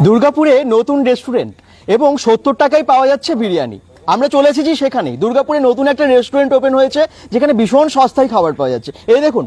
দুর্গাপুরে নতুন রেস্টুরেন্ট এবং 70 টাকায় পাওয়া যাচ্ছে বিরিয়ানি। আমরা চলে এসেছি সেখানে। দুর্গাপুরে নতুন একটা রেস্টুরেন্ট ওপেন হয়েছে যেখানে ভীষণ সস্তায় খাবার পাওয়া যাচ্ছে। এই দেখুন,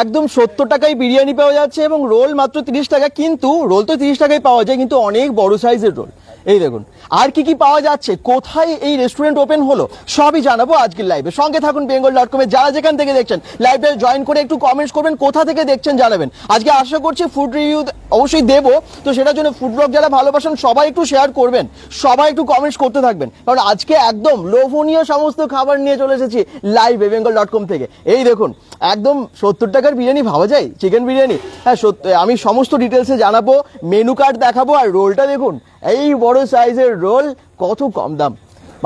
একদম 70 টাকায় বিরিয়ানি পাওয়া যাচ্ছে এবং রোল মাত্র 30 টাকা। কিন্তু রোল তো 30 টাকায় পাওয়া যায়, কিন্তু অনেক বড় সাইজের রোল। এই দেখুন, আর কি কি পাওয়া যাচ্ছে, কোথায় এই রেস্টুরেন্ট ওপেন হলো, সবই জানাবো আজকের লাইভে। সঙ্গে থাকুন bengal.com-এ। যারা যেখান থেকে দেখছেন লাইভে জয়েন করে একটু কমেন্টস করবেন, কোথা থেকে দেখছেন জানাবেন। আজকে আশা করছি ফুড রিভিউ অবশ্যই দেবো, তো সেটার জন্য ফুড ব্লগ যারা ভালোবাসেন সবাই একটু শেয়ার করবেন, সবাই একটু কমেন্টস করতে থাকবেন, কারণ আজকে একদম লোভনীয় সমস্ত খাবার নিয়ে চলে এসেছি লাইভে bengal.com থেকে। এই দেখুন, একদম 70 টাকার বিরিয়ানি ভাবা যায়, চিকেন বিরিয়ানি। হ্যাঁ, আমি সমস্ত ডিটেলসে জানাবো, মেনু কার্ড দেখাবো। আর রোলটা দেখুন, এই বড় সাইজের রোল, কত কম দাম,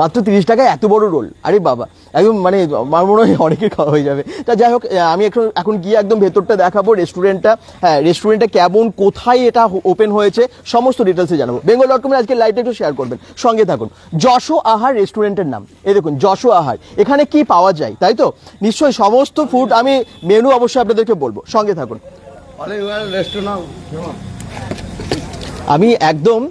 মাত্র 30 টাকায় এত বড় রোল। আরে বাবা, একদম মানে আমার মনে হয় অনেকের খাওয়া হয়ে যাবে। তা যাই হোক, আমি এখন গিয়ে একদম ভেতরটা দেখাবো রেস্টুরেন্টটা। হ্যাঁ, রেস্টুরেন্টটা কেমন, কোথায় এটা ওপেন হয়েছে, সমস্ত ডিটেলসে জানাবো। bengal.com-এর আজকে লাইভটা একটু শেয়ার করবেন, সঙ্গে থাকুন। যশো আহার রেস্টুরেন্টের নাম। এই দেখুন, যশো আহার। এখানে কি পাওয়া যায়, তাই তো? নিশ্চয়ই সমস্ত ফুড, আমি মেনু অবশ্যই আপনাদেরকে বলবো, সঙ্গে থাকুন। আমি একদম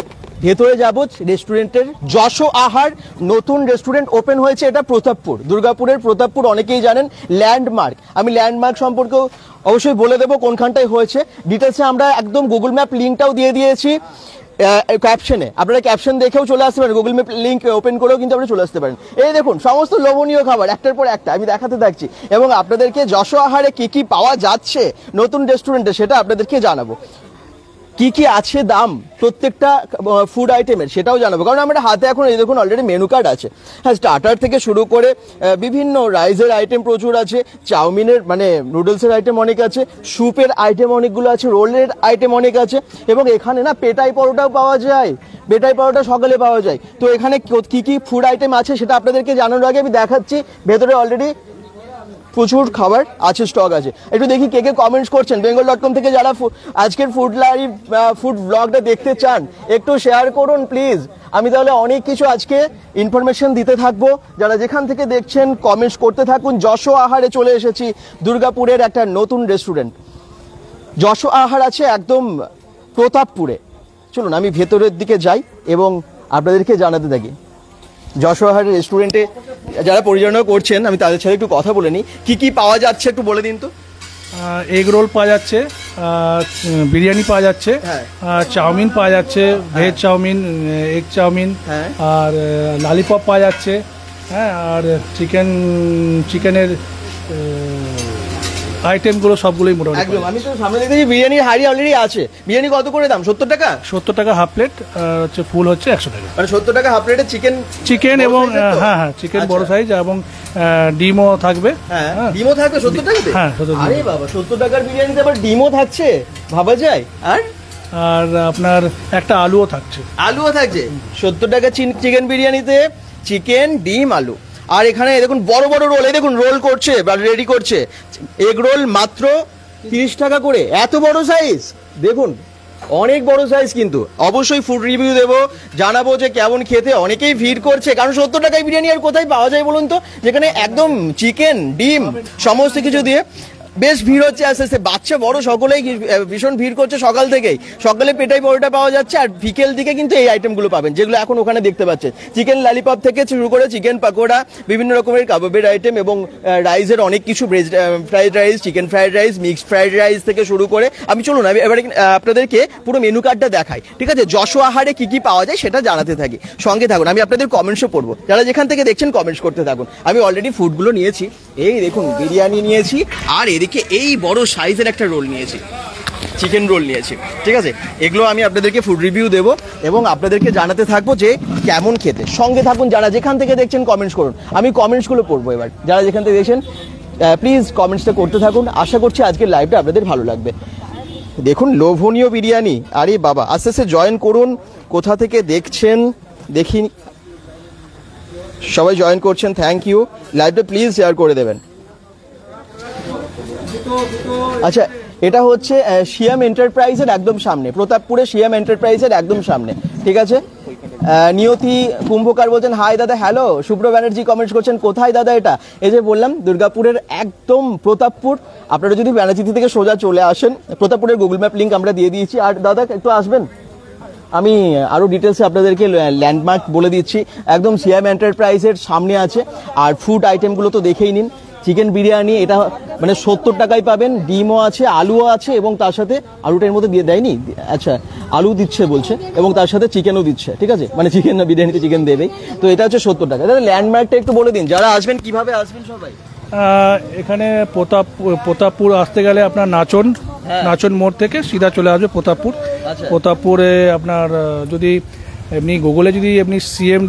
ভেতরে যাব রেস্টুরেন্টের। যশো আহার নতুন রেস্টুরেন্ট ওপেন হয়েছে, এটা প্রতাপপুর, দুর্গাপুরের প্রতাপপুর, অনেকেই জানেন ল্যান্ডমার্ক। আমি ল্যান্ডমার্ক সম্পর্কেও অবশ্যই বলে দেবো কোনখানটায় হয়েছে। ডিটেলসে আমরা একদম গুগল ম্যাপ লিঙ্কটাও দিয়ে দিয়েছি ক্যাপশনে, আপনারা ক্যাপশন দেখেও চলে আসতে পারেন, গুগল ম্যাপ লিঙ্ক ওপেন করেও কিন্তু আপনারা চলে আসতে পারেন। এই দেখুন, সমস্ত লোভনীয় খাবার একটার পর একটা আমি দেখাতে থাকছি, এবং আপনাদেরকে যশো আহারে কি কি পাওয়া যাচ্ছে নতুন রেস্টুরেন্টে সেটা আপনাদেরকে জানাবো। কি কি আছে দাম প্রত্যেকটা ফুড আইটেমের সেটাও জানাবো, কারণ আমরা হাতে এখন এই দেখুন অলরেডি মেনু কার্ড আছে। হ্যাঁ, স্টার্টার থেকে শুরু করে বিভিন্ন রাইসের আইটেম প্রচুর আছে, চাউমিনের মানে নুডলসের আইটেম অনেক আছে, স্যুপের আইটেম অনেকগুলো আছে, রোলের আইটেম অনেক আছে, এবং এখানে না পেটাই পরোটাও পাওয়া যায়। পেটাই পরোটা সকালে পাওয়া যায়। তো এখানে কি কি ফুড আইটেম আছে সেটা আপনাদেরকে জানানোর আগে আমি দেখাচ্ছি, ভেতরে অলরেডি প্রচুর খাবার আছে, স্টক আছে। একটু দেখি কে কে কমেন্টস করছেন bengal.com থেকে। যারা আজকের ফুড লাইভ ফুড ব্লগটা দেখতে চান একটু শেয়ার করুন প্লিজ, আমি তাহলে অনেক কিছু আজকে ইনফরমেশন দিতে থাকবো। যারা যেখান থেকে দেখছেন কমেন্টস করতে থাকুন। যশো আহারে চলে এসেছি, দুর্গাপুরের একটা নতুন রেস্টুরেন্ট। যশো আহার আছে একদম প্রতাপপুরে। চলুন আমি ভেতরের দিকে যাই এবং আপনাদেরকে জানাতে থাকি। যশো আহারের রেস্টুরেন্টে যারা পরিচালনা করছেন আমি তাদের সাথে একটু কথা বলে নিই। কি কি পাওয়া যাচ্ছে একটু বলে দিন তো। এগ রোল পাওয়া যাচ্ছে, বিরিয়ানি পাওয়া যাচ্ছে, চাউমিন পাওয়া যাচ্ছে, ভেজ চাউমিন, এগ চাউমিন, আর লালিপপ পাওয়া যাচ্ছে। হ্যাঁ, আর চিকেনের আইটেমগুলো সবগুলোই মোটামুটি একদম। আমি তো সামনে দেখেছি বিরিয়ানির হাড়ি অলরেডি আছে। বিরিয়ানি কত করে দাম? 70 টাকা? 70 টাকা হাফ প্লেট, হচ্ছে ফুল হচ্ছে 100 টাকা। মানে 70 টাকা হাফ প্লেটে চিকেন এবং হ্যাঁ হ্যাঁ চিকেন বড় সাইজ, এবং ডিমও থাকবে। হ্যাঁ, ডিমও থাকবে 70 টাকাতে? হ্যাঁ 70 টাকা। আরে বাবা, 70 টাকার বিরিয়ানিতে আবার ডিমও থাকছে, ভাবা যায়। আর আপনার একটা আলুও থাকছে। 70 টাকা চিকেন বিরিয়ানিতে চিকেন, ডিম, আলু। আর এখানে দেখুন বড় বড় রোল, এই দেখুন রোল করছে বা রেডি করছে। এগ রোল মাত্র 30 টাকা করে, এত বড় সাইজ দেখুন, অনেক বড় সাইজ। কিন্তু অবশ্যই ফুড রিভিউ দেবো, জানাবো যে কেমন খেতে। অনেকেই ভিড় করছে, কারণ 70 টাকায় বিরিয়ানি আর কোথায় পাওয়া যায় বলুন তো, যেখানে একদম চিকেন, ডিম সমস্ত কিছু দিয়ে। বেশ ভিড় হচ্ছে আস্তে আস্তে, বাচ্চা বড় সকলেই ভীষণ ভিড় করছে সকাল থেকেই। সকালে পেটাই পরোটা পাওয়া যাচ্ছে, আর বিকেল দিকে কিন্তু এই আইটেমগুলো পাবেন যেগুলো এখন ওখানে দেখতে পাচ্ছেন। চিকেন লালিপপ থেকে শুরু করে চিকেন পাকোড়া, বিভিন্ন রকমের কাবাবের আইটেম, এবং রাইসের অনেক কিছু, fried rice, chicken fried rice, mixed fried rice থেকে শুরু করে। আমি চলুন এবারে আপনাদেরকে পুরো মেনু কার্ডটা দেখাই, ঠিক আছে? যশো আহারে কি কি পাওয়া যায় সেটা জানাতে থাকি, সঙ্গে থাকুন। আমি আপনাদের কমেন্টসও পড়বো, যারা যেখান থেকে দেখছেন কমেন্টস করতে থাকুন। আমি অলরেডি ফুডগুলো নিয়েছি, এই দেখুন বিরিয়ানি নিয়েছি, আর এদিকে এই বড় সাইজের একটা রোল নিয়েছি, চিকেন রোল নিয়েছি, ঠিক আছে? এগুলো আমি আপনাদেরকে ফুড রিভিউ দেবো এবং আপনাদেরকে জানাতে থাকবো যে কেমন খেতে। সঙ্গে থাকুন, যারা যেখান থেকে দেখছেন কমেন্টস করুন, আমি কমেন্টসগুলো পড়বো এবার। যারা যেখান থেকে দেখছেন প্লিজ কমেন্টসটা করতে থাকুন। আশা করছি আজকের লাইভটা আপনাদের ভালো লাগবে। দেখুন লোভনীয় বিরিয়ানি, আরে বাবা, আস্তে আস্তে জয়েন করুন। কোথা থেকে দেখছেন দেখি, সবাই জয়েন করছেন, থ্যাংক ইউ। লাইভটা প্লিজ শেয়ার করে দেবেন। আচ্ছা, এটা হচ্ছে শিয়াম এন্টারপ্রাইজের একদম সামনে, প্রতাপপুরে শিয়াম এন্টারপ্রাইজের একদম সামনে, ঠিক আছে? নিয়তি কুম্ভকার বলছেন হাই দাদা, হ্যালো। শুভ্র ব্যানার্জি কমেন্টস করছেন কোথায় দাদা এটা? এই যে বললাম দুর্গাপুরের একদম প্রতাপপুর। আপনারা যদি ব্যানার্জি থেকে সোজা চলে আসেন, প্রতাপপুরের গুগল ম্যাপ লিঙ্ক আমরা দিয়ে দিয়েছি। আর দাদা একটু আসবেন, আমি আরো ডিটেলসে আপনাদেরকে ল্যান্ডমার্ক বলে দিচ্ছি। একদম সিয়াম এন্টারপ্রাইজের সামনে আছে। আর ফুড আইটেমগুলো তো দেখেই নিন। চিকেন বিরিয়ানি এটা মানে 70 টাকায় পাবেন, ডিমও আছে, আলুও আছে এবং তার সাথে আলুটা এর মধ্যে দিয়ে দেয়নি, আচ্ছা আলু দিচ্ছে বলছে, এবং তার সাথে চিকেনও দিচ্ছে, ঠিক আছে, মানে চিকেন না বিরিয়ানিতে চিকেন দেবেই। তো এটা হচ্ছে 70 টাকা। তাহলে ল্যান্ডমার্কটা একটু বলে দিন, যারা আসবেন কিভাবে আসবেন সবাই। এখানে প্রতাপপুর আসতে গেলে আপনার নাচন মোড় থেকে সিধা চলে আসবে প্রতাপপুর। প্রতাপপুরে আপনার যদি এমনি গুগলে যদি আপনি সিএম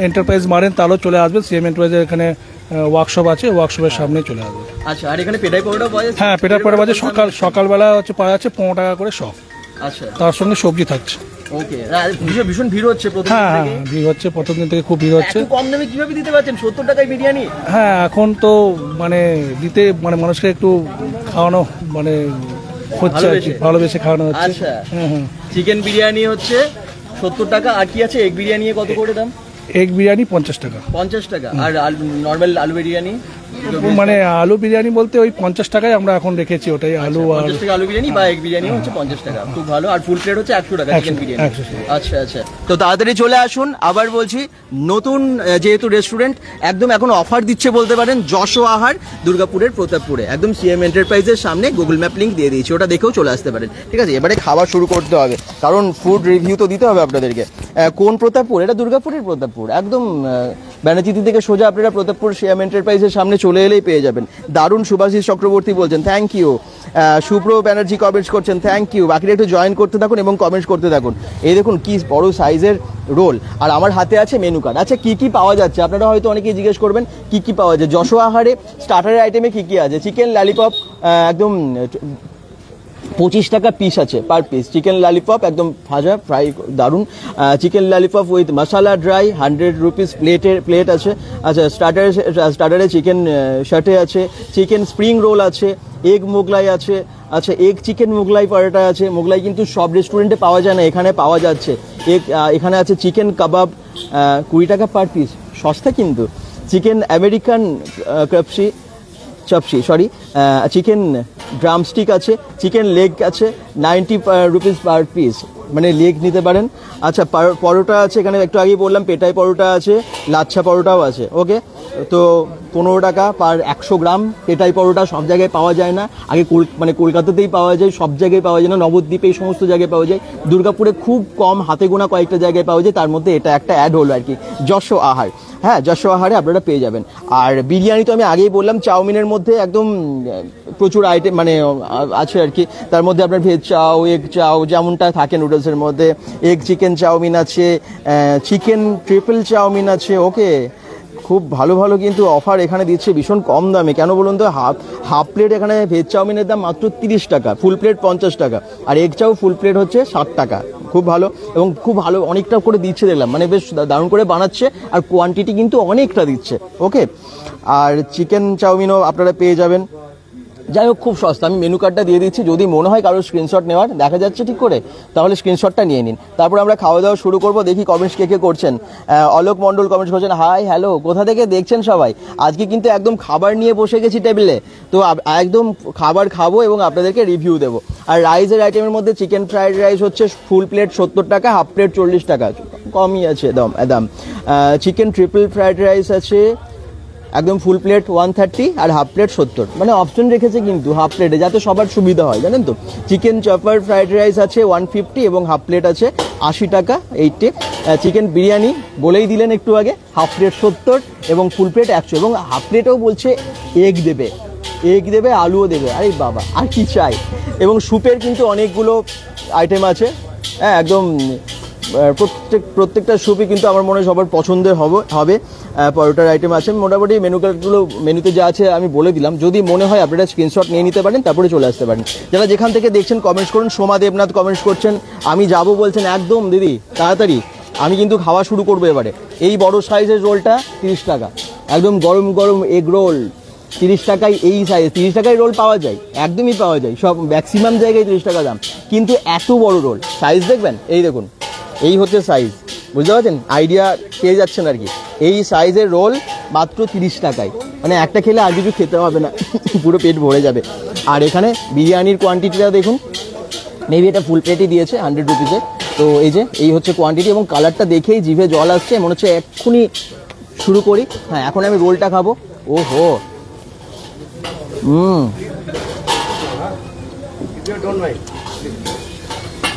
এন্টারপ্রাইজ মারেন তাহলেও চলে আসবে। সিএম এন্টারপ্রাইজের এখানে ওয়ার্কশপ আছে, ওয়ার্কশপের সামনে চলে আসবে। আচ্ছা, আর এখানে পেটাই পরোটা পাওয়া যাচ্ছে? হ্যাঁ, পেটাই পরোটা পাওয়া যায়। সকালবেলা হচ্ছে পাওয়া যাচ্ছে 15 টাকা করে সব। আচ্ছা, তার সঙ্গে সবজি থাকছে। ওকে, ভীষণ ভিড় হচ্ছে প্রথম দিন থেকে। হ্যাঁ, ভিড় হচ্ছে প্রথম দিন থেকে, খুব ভিড় হচ্ছে। কম দামে কিভাবে দিতে পারছেন 70 টাকায় বিরিয়ানি? হ্যাঁ, এখন তো মানে দিতে মানে মানুষকে একটু খাওয়ানো মানে হচ্ছে, ভালোবেসে খাওয়ানো হচ্ছে। আচ্ছা, চিকেন বিরিয়ানি হচ্ছে 70 টাকা। আর কি আছে? এগ বিরিয়ানি কত করে দাম? এগ বিরিয়ানি 50 টাকা। 50 টাকা। আর নরমাল আলু বিরিয়ানি? মানে আলু বিরিয়ানি বলতে ওই 50 টাকায় আমরা এখন রেখেছি, ওটাই আলু। আর 50 টাকা আলু বিরিয়ানি বা এগ বিরিয়ানি হচ্ছে 50 টাকা, খুব ভালো। আর ফুল প্লেট হচ্ছে 100 টাকা চিকেন বিরিয়ানি। আচ্ছা আচ্ছা, তো তাড়াতাড়ি চলে আসুন। আবার বলছি, নতুন যেহেতু রেস্টুরেন্ট, একদম এখন অফার দিচ্ছে বলতে পারেন। যশো আহার, দুর্গাপুরের প্রতাপপুরে, একদম সিএম এন্টারপ্রাইজের সামনে। গুগল ম্যাপ লিঙ্ক দিয়ে দিয়েছি, ওটা দেখেও চলে আসতে পারেন, ঠিক আছে। এবারে খাবার শুরু করতে হবে, কারণ ফুড রিভিউ তো দিতে হবে আপনাদেরকে। কোন প্রতাপপুর? এটা দুর্গাপুরের প্রতাপপুর। একদম ব্যানার্জিতি থেকে সোজা আপনারা প্রতাপপুর সিএম এন্টারপ্রাইজের সামনে চলে এলেই পেয়ে যাবেন। দারুণ। সুভাষিস চক্রবর্তী বলছেন থ্যাংক ইউ। সুব্র ব্যানার্জি কমেন্টস করছেন থ্যাংক ইউ। বাকিরা একটু জয়েন করতে থাকুন এবং কমেন্টস করতে থাকুন। এই দেখুন কি বড় সাইজের রোল, আর আমার হাতে আছে মেনু কার্ড। আচ্ছা, কি কি পাওয়া যাচ্ছে আপনারা হয়তো অনেকেই জিজ্ঞেস করবেন কি কি পাওয়া যায় যশো আহারে। স্টার্টারের আইটেমে কি কি আছে? চিকেন ললিপপ একদম 25 টাকা পিস আছে পার পিস। চিকেন ললিপপ একদম ভাজা ফ্রাই, দারুণ। Chicken lollipop with masala dry 100 rupees plate আছে। আচ্ছা, স্টার্টারে চিকেন শাটে আছে, চিকেন স্প্রিং রোল আছে, এগ মোগলাই আছে। আচ্ছা, এগ চিকেন মোগলাই পরোটা আছে। মোগলাই কিন্তু সব রেস্টুরেন্টে পাওয়া যায় না, এখানে পাওয়া যাচ্ছে। এখানে আছে চিকেন কাবাব 20 টাকা পার পিস, সস্তা কিন্তু। Chicken American chop suey chicken drumstick আছে, চিকেন লেগ আছে 90 রুপিস পার পিস, মানে লেগ নিতে পারেন। আচ্ছা, পরোটা আছে, এখানে একটু আগেই বললাম পেটাই পরোটা আছে, লাচ্ছা পরোটাও আছে। ওকে, তো 15 টাকা পার 100 গ্রাম। পেটাই পরোটা সব জায়গায় পাওয়া যায় না, আগে মানে কলকাতাতেই পাওয়া যায়, সব জায়গায় পাওয়া যায় না, নবদ্বীপে এই সমস্ত জায়গায় পাওয়া যায়। দুর্গাপুরে খুব কম, হাতে গোনা কয়েকটা জায়গায় পাওয়া যায়, তার মধ্যে এটা একটা অ্যাড হলো আর কি, যশো আহার। হ্যাঁ, যশো আহারে আপনারা পেয়ে যাবেন। আর বিরিয়ানি তো আমি আগেই বললাম, চাউমিনের মধ্যে একদম প্রচুর আইটেম মানে আছে আর কি। তার মধ্যে আপনার ভেজ চাউ, এগ চাউ যেমনটা থাকে নুডলসের মধ্যে, এগ চিকেন চাউমিন আছে, চিকেন ট্রিপল চাউমিন আছে। ওকে, খুব ভালো ভালো কিন্তু অফার এখানে দিচ্ছে ভীষণ কম দামে। কেন বলুন তো? হাফ প্লেট এখানে ভেজ চাউমিনের দাম মাত্র 30 টাকা, ফুল প্লেট 50 টাকা, আর এগ চাউ ফুল প্লেট হচ্ছে 60 টাকা। খুব ভালো, এবং খুব ভালো অনেকটা করে দিচ্ছে দেখলাম, মানে বেশ দারুণ করে বানাচ্ছে, আর কোয়ান্টিটি কিন্তু অনেকটা দিচ্ছে। ওকে, আর চিকেন চাউমিনও আপনারা পেয়ে যাবেন। যাই হোক, খুব সস্তা। আমি মেনু কার্ডটা দিয়ে দিচ্ছি, যদি মনে হয় কারোর স্ক্রিনশট নেওয়ার, দেখা যাচ্ছে ঠিক করে, তাহলে স্ক্রিনশটটা নিয়ে নিন। তারপর আমরা খাওয়া দাওয়া শুরু করবো। দেখি কমেন্টস কে করছেন। অলোক মণ্ডল কমেন্টস করছেন হাই হ্যালো, কোথা থেকে দেখছেন সবাই? আজকে কিন্তু একদম খাবার নিয়ে বসে গেছি টেবিলে, তো একদম খাবার খাবো এবং আপনাদেরকে রিভিউ দেবো। আর রাইসের আইটেমের মধ্যে চিকেন ফ্রাইড রাইস হচ্ছে ফুল প্লেট 70 টাকা, হাফ প্লেট 40 টাকা, কমই আছে দাম। চিকেন ট্রিপল ফ্রাইড রাইস আছে একদম ফুল প্লেট 130 আর হাফ প্লেট 70, মানে অপশন রেখেছে কিন্তু হাফ প্লেটে, যাতে সবার সুবিধা হয়, জানেন তো। চিকেন চপার ফ্রাইড রাইস আছে 150 এবং হাফ প্লেট আছে 80 টাকা 80। চিকেন বিরিয়ানি বলেই দিলেন একটু আগে, হাফ প্লেট 70 এবং ফুল প্লেট 100, এবং হাফ প্লেটেও বলছে এগ দেবে, আলুও দেবে। আরে বাবা, আর কি চাই। এবং স্যুপের কিন্তু অনেকগুলো আইটেম আছে। হ্যাঁ, একদম প্রত্যেকটা স্যুপই কিন্তু আমার মনে হয় সবার পছন্দের হবে। পরোটার আইটেম আছে। মোটামুটি মেনু কার্ডগুলো মেনুতে যা আছে আমি বলে দিলাম। যদি মনে হয় আপনারা স্ক্রিনশট নিয়ে নিতে পারেন, তারপরে চলে আসতে পারেন। যারা যেখান থেকে দেখছেন কমেন্টস করুন। সোমা দেবনাথ কমেন্টস করছেন আমি যাব বলছেন, একদম দিদি তাড়াতাড়ি, আমি কিন্তু খাওয়া শুরু করবো এবারে। এই বড় সাইজের রোলটা 30 টাকা, একদম গরম গরম এগ রোল 30 টাকায়। এই সাইজ 30 টাকায় রোল পাওয়া যায়, একদমই পাওয়া যায়, সব ম্যাক্সিমাম জায়গায় 30 টাকা দাম, কিন্তু এত বড় রোল। সাইজ দেখবেন, এই দেখুন, এই হচ্ছে সাইজ, বুঝতে পারছেন? আইডিয়া পেয়ে যাচ্ছেন আর কি। এই সাইজের রোল মাত্র 30 টাকায়, মানে একটা খেলে আর কিছু খেতে হবে না, পুরো পেট ভরে যাবে। আর এখানে বিরিয়ানির কোয়ান্টিটিটা দেখুন, মেবি এটা ফুল প্লেটই দিয়েছে 100 রুপিসের, তো এই হচ্ছে কোয়ান্টিটি, এবং কালারটা দেখেই জিভে জল আসছে, মনে হচ্ছে এক্ষুনি শুরু করি। হ্যাঁ, এখন আমি রোলটা খাবো। ওহো,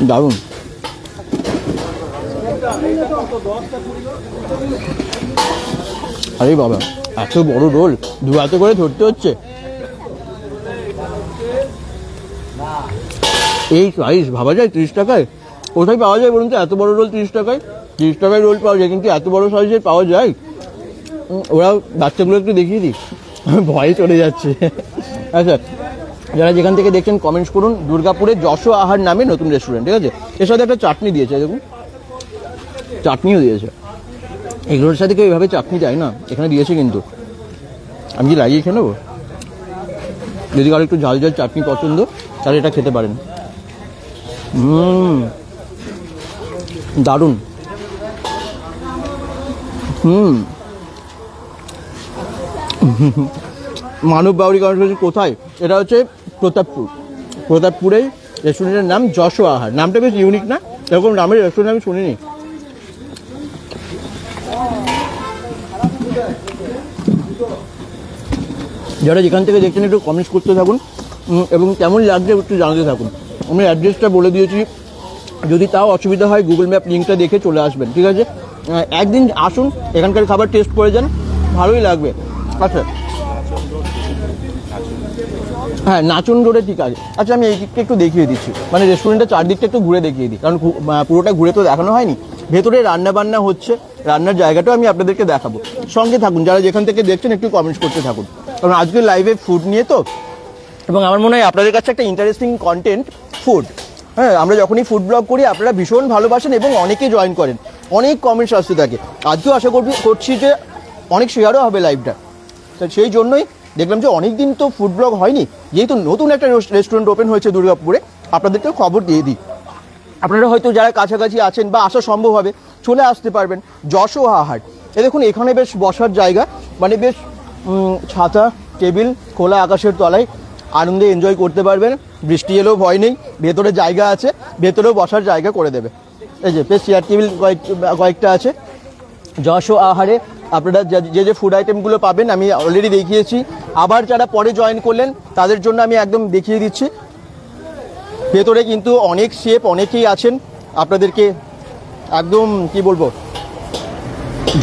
দারুণ। আরে বাবা, এত বড় রোল, দু হাতে করে ধরতে হচ্ছে। এই প্রাইস ভাবা যায় 30 টাকায়? কোথায় পাওয়া যায় বলুন তো এত বড় রোল 30 টাকায়? 30 টাকায় রোল পাওয়া যায়, কিন্তু এত বড় সাইজের পাওয়া যায়? ওরা বাচ্চাগুলো একটু দেখিয়ে দিই, ভয় চলে যাচ্ছে। আচ্ছা, যারা যেখান থেকে দেখছেন কমেন্টস করুন। দুর্গাপুরের যশো আহার নামে নতুন রেস্টুরেন্ট, ঠিক আছে? এর সাথে একটা চাটনি দিয়েছে, দেখুন চাটনিও দিয়েছে। এগুলোর সাথে কেউ এইভাবে চাটনি দেয় না, এখানে দিয়েছে। কিন্তু আমি কি লাগিয়ে খেয়ে নেবো? যদি কারো একটু ঝাল ঝাল চাটনি পছন্দ তাহলে এটা খেতে পারেন। দারুণ। মানব বাউরি কর্মসূচি কোথায়? এটা হচ্ছে প্রতাপপুর। প্রতাপপুরে রেস্টুরেন্টের নাম যশো আহার। নামটা বেশ ইউনিক না? এরকম নামের রেস্টুরেন্ট আমি শুনিনি। যারা যেখান থেকে দেখছেন একটু কমেন্টস করতে থাকুন, এবং কেমন লাগছে একটু জানাতে থাকুন। আমি অ্যাড্রেসটা বলে দিয়েছি, যদি তাও অসুবিধা হয় গুগল ম্যাপ লিঙ্কটা দেখে চলে আসবেন, ঠিক আছে? একদিন আসুন, এখানকার খাবার টেস্ট করে যান, ভালোই লাগবে। আচ্ছা, হ্যাঁ, নাচন রোডে, ঠিক আছে। আচ্ছা, আমি এই দিকটা একটু দেখিয়ে দিচ্ছি, মানে রেস্টুরেন্টের চারদিকটা একটু ঘুরে দেখিয়ে দিই, কারণ পুরোটা ঘুরে তো দেখানো হয়নি। ভেতরে রান্না বান্না হচ্ছে, রান্নার জায়গাটাও আমি আপনাদেরকে দেখাবো। সঙ্গে থাকুন, যারা যেখান থেকে দেখছেন একটু কমেন্টস করতে থাকুন, কারণ আজকে লাইভে ফুড নিয়ে তো, এবং আমার মনে হয় আপনাদের কাছে একটা ইন্টারেস্টিং কন্টেন্ট ফুড। হ্যাঁ, আমরা যখনই ফুড ব্লগ করি আপনারা ভীষণ ভালোবাসেন এবং অনেকে জয়েন করেন, অনেক কমেন্টস আসতে থাকে। আজকেও আশা করছি যে অনেক শেয়ারও হবে লাইভটা। তো সেই জন্যই দেখলাম যে অনেক দিন তো ফুড ব্লগ হয়নি, যেহেতু নতুন একটা রেস্টুরেন্ট ওপেন হয়েছে দুর্গাপুরে, আপনাদেরকে খবর দিয়ে দিই। আপনারা হয়তো যারা কাছাকাছি আছেন বা আসা সম্ভব হবে চলে আসতে পারবেন যশো আহার। দেখুন, এখানে বেশ বসার জায়গা, মানে বেশ ছাতা টেবিল, খোলা আকাশের তলায় আনন্দে এনজয় করতে পারবেন। বৃষ্টি এলেও ভয় নেই, ভেতরে জায়গা আছে, ভেতরেও বসার জায়গা করে দেবে। এই যে বেশ চেয়ার টেবিল কয়েকটা আছে। যশো আহারে আপনারা যে ফুড আইটেমগুলো পাবেন আমি অলরেডি দেখিয়েছি, আবার যারা পরে জয়েন করলেন তাদের জন্য আমি একদম দেখিয়ে দিচ্ছি। ভেতরে কিন্তু অনেক শেফ অনেকেই আছেন, আপনাদেরকে একদম কি বলবো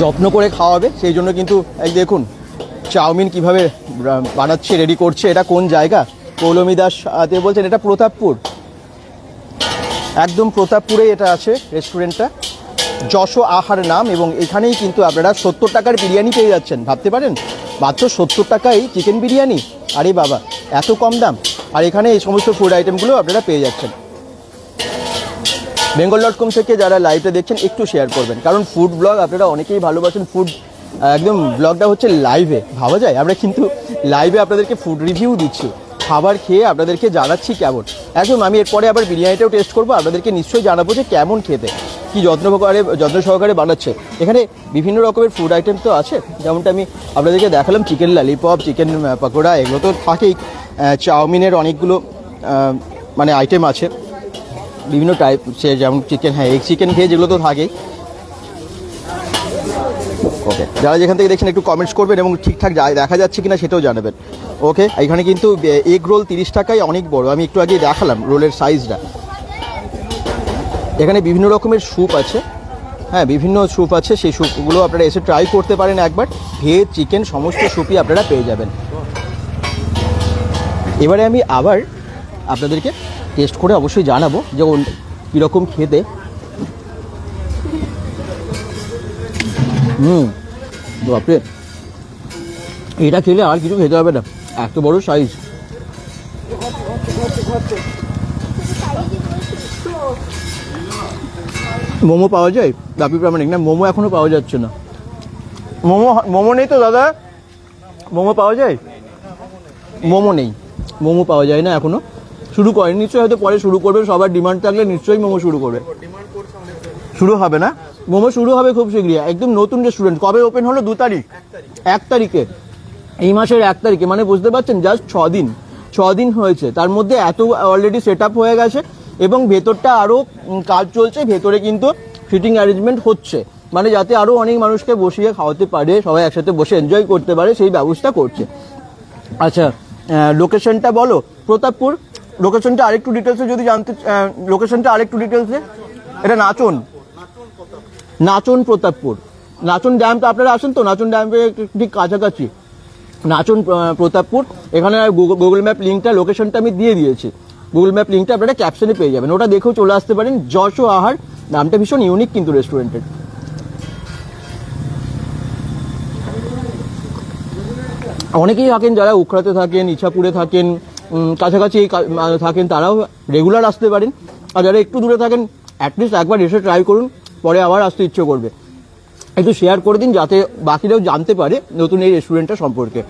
যত্ন করে খাওয়াবে। সেই জন্য কিন্তু এই দেখুন চাউমিন কিভাবে বানাচ্ছে, রেডি করছে। এটা কোন জায়গা? পৌলমী দাস বলছেন এটা প্রতাপপুর, একদম প্রতাপপুরে এটা আছে রেস্টুরেন্টটা, যশো আহার নাম। এবং এখানেই কিন্তু আপনারা 70 টাকার বিরিয়ানি পেয়ে যাচ্ছেন। ভাবতে পারেন, মাত্র 70 টাকায় চিকেন বিরিয়ানি, আরে বাবা এত কম দাম। আর এখানে এই সমস্ত ফুড আইটেমগুলো আপনারা পেয়ে যাচ্ছেন। bengal.com থেকে যারা লাইভটা দেখছেন একটু শেয়ার করবেন, কারণ ফুড ব্লগ আপনারা অনেকেই ভালোবাসেন। ফুড একদম ব্লগটা হচ্ছে লাইভে, ভাবা যায় আমরা কিন্তু লাইভে আপনাদেরকে ফুড রিভিউ দিচ্ছি, খাবার খেয়ে আপনাদেরকে জানাচ্ছি কেমন। একদম আমি এরপরে আবার বিরিয়ানিটাও টেস্ট করবো, আপনাদেরকে নিশ্চয়ই জানাবো যে কেমন খেতে, কি যত্ন সহকারে বানাচ্ছে। এখানে বিভিন্ন রকমের ফুড আইটেম তো আছে, যেমনটা আমি আপনাদেরকে দেখালাম, চিকেন ললিপপ, চিকেন পকোড়া, এগুলো তো থাকেই। চাউমিনের অনেকগুলো মানে আইটেম আছে বিভিন্ন টাইপ, সে যেমন চিকেন, হ্যাঁ এগ চিকেন খেয়ে যেগুলো তো থাকেই। ওকে, যারা যেখান থেকে দেখছেন একটু কমেন্টস করবেন এবং ঠিকঠাক দেখা যাচ্ছে কিনা সেটাও জানাবেন। ওকে, এখানে কিন্তু এগ রোল 30 টাকায় অনেক বড়, আমি একটু আগে দেখালাম রোলের সাইজটা। এখানে বিভিন্ন রকমের স্যুপ আছে, হ্যাঁ বিভিন্ন স্যুপ আছে, সেই স্যুপগুলো আপনারা এসে ট্রাই করতে পারেন একবার। ভেজ চিকেন সমস্ত স্যুপই আপনারা পেয়ে যাবেন। এবারে আমি আবার আপনাদেরকে টেস্ট করে অবশ্যই জানাবো যে কীরকম খেতে। বাপরে, এটা খেলে আর কিছু খেতে হবে না, এত বড় সাইজ। মোমো পাওয়া যায় বাপি প্রামাণিক? না, মোমো এখনো পাওয়া যাচ্ছে না। মোমো নেই তো দাদা? মোমো পাওয়া যায়? মোমো নেই, মোমো পাওয়া যায় না এখনো, শুরু করেনি নিশ্চয়ই, হয়তো পরে শুরু করবে। সবার ডিমান্ড থাকলে নিশ্চয়ই মোমো শুরু করবে। শুরু হবে না? মোমো শুরু হবে খুব শীঘ্রই। একদম নতুন রেস্টুরেন্ট। কবে ওপেন হলো? 2 তারিখ, 1 তারিখে, এই মাসের 1 তারিখে, মানে বুঝতে পারছেন জাস্ট 6 দিন হয়েছে। তার মধ্যে এত অলরেডি সেট আপ হয়ে গেছে, এবং ভেতরটা আরও কাজ চলছে, ভেতরে কিন্তু সিটিং অ্যারেঞ্জমেন্ট হচ্ছে, মানে যাতে আরও অনেক মানুষকে বসিয়ে খাওয়াতে পারে, সবাই একসাথে বসে এনজয় করতে পারে সেই ব্যবস্থা করছে। আচ্ছা, লোকেশনটা বলো। প্রতাপপুর। লোকেশনটা আরেকটু ডিটেলসে যদি জানতে, লোকেশনটা আরেকটু ডিটেলসে। এটা নাচন প্রতাপপুর। নাচন ড্যাম তো আপনারা আসেন তো, নাচন ড্যামের ঠিক কাছাকাছি নাচন প্রতাপপুর। এখানে গুগল ম্যাপ লিঙ্কটা, লোকেশনটা আমি দিয়ে দিয়েছি। গুগল ম্যাপ লিঙ্কটা আপনারা ক্যাপশনে পেয়ে যাবেন, ওটা দেখেও চলে আসতে পারেন। যশো আহার, নামটা ভীষণ ইউনিক কিন্তু রেস্টুরেন্টের। অনেকেই থাকেন যারা উখড়াতে থাকেন, ইছাপুরে থাকেন, কাছাকাছি থাকেন, তারাও রেগুলার আসতে পারেন। আর যারা একটু দূরে থাকেন অ্যাটলিস্ট একবার এসে ট্রাই করুন, পরে আবার আসতে ইচ্ছে করবে। একটু শেয়ার করে দিন যাতে বাকিরাও জানতে পারে নতুন এই রেস্টুরেন্টটা সম্পর্কে।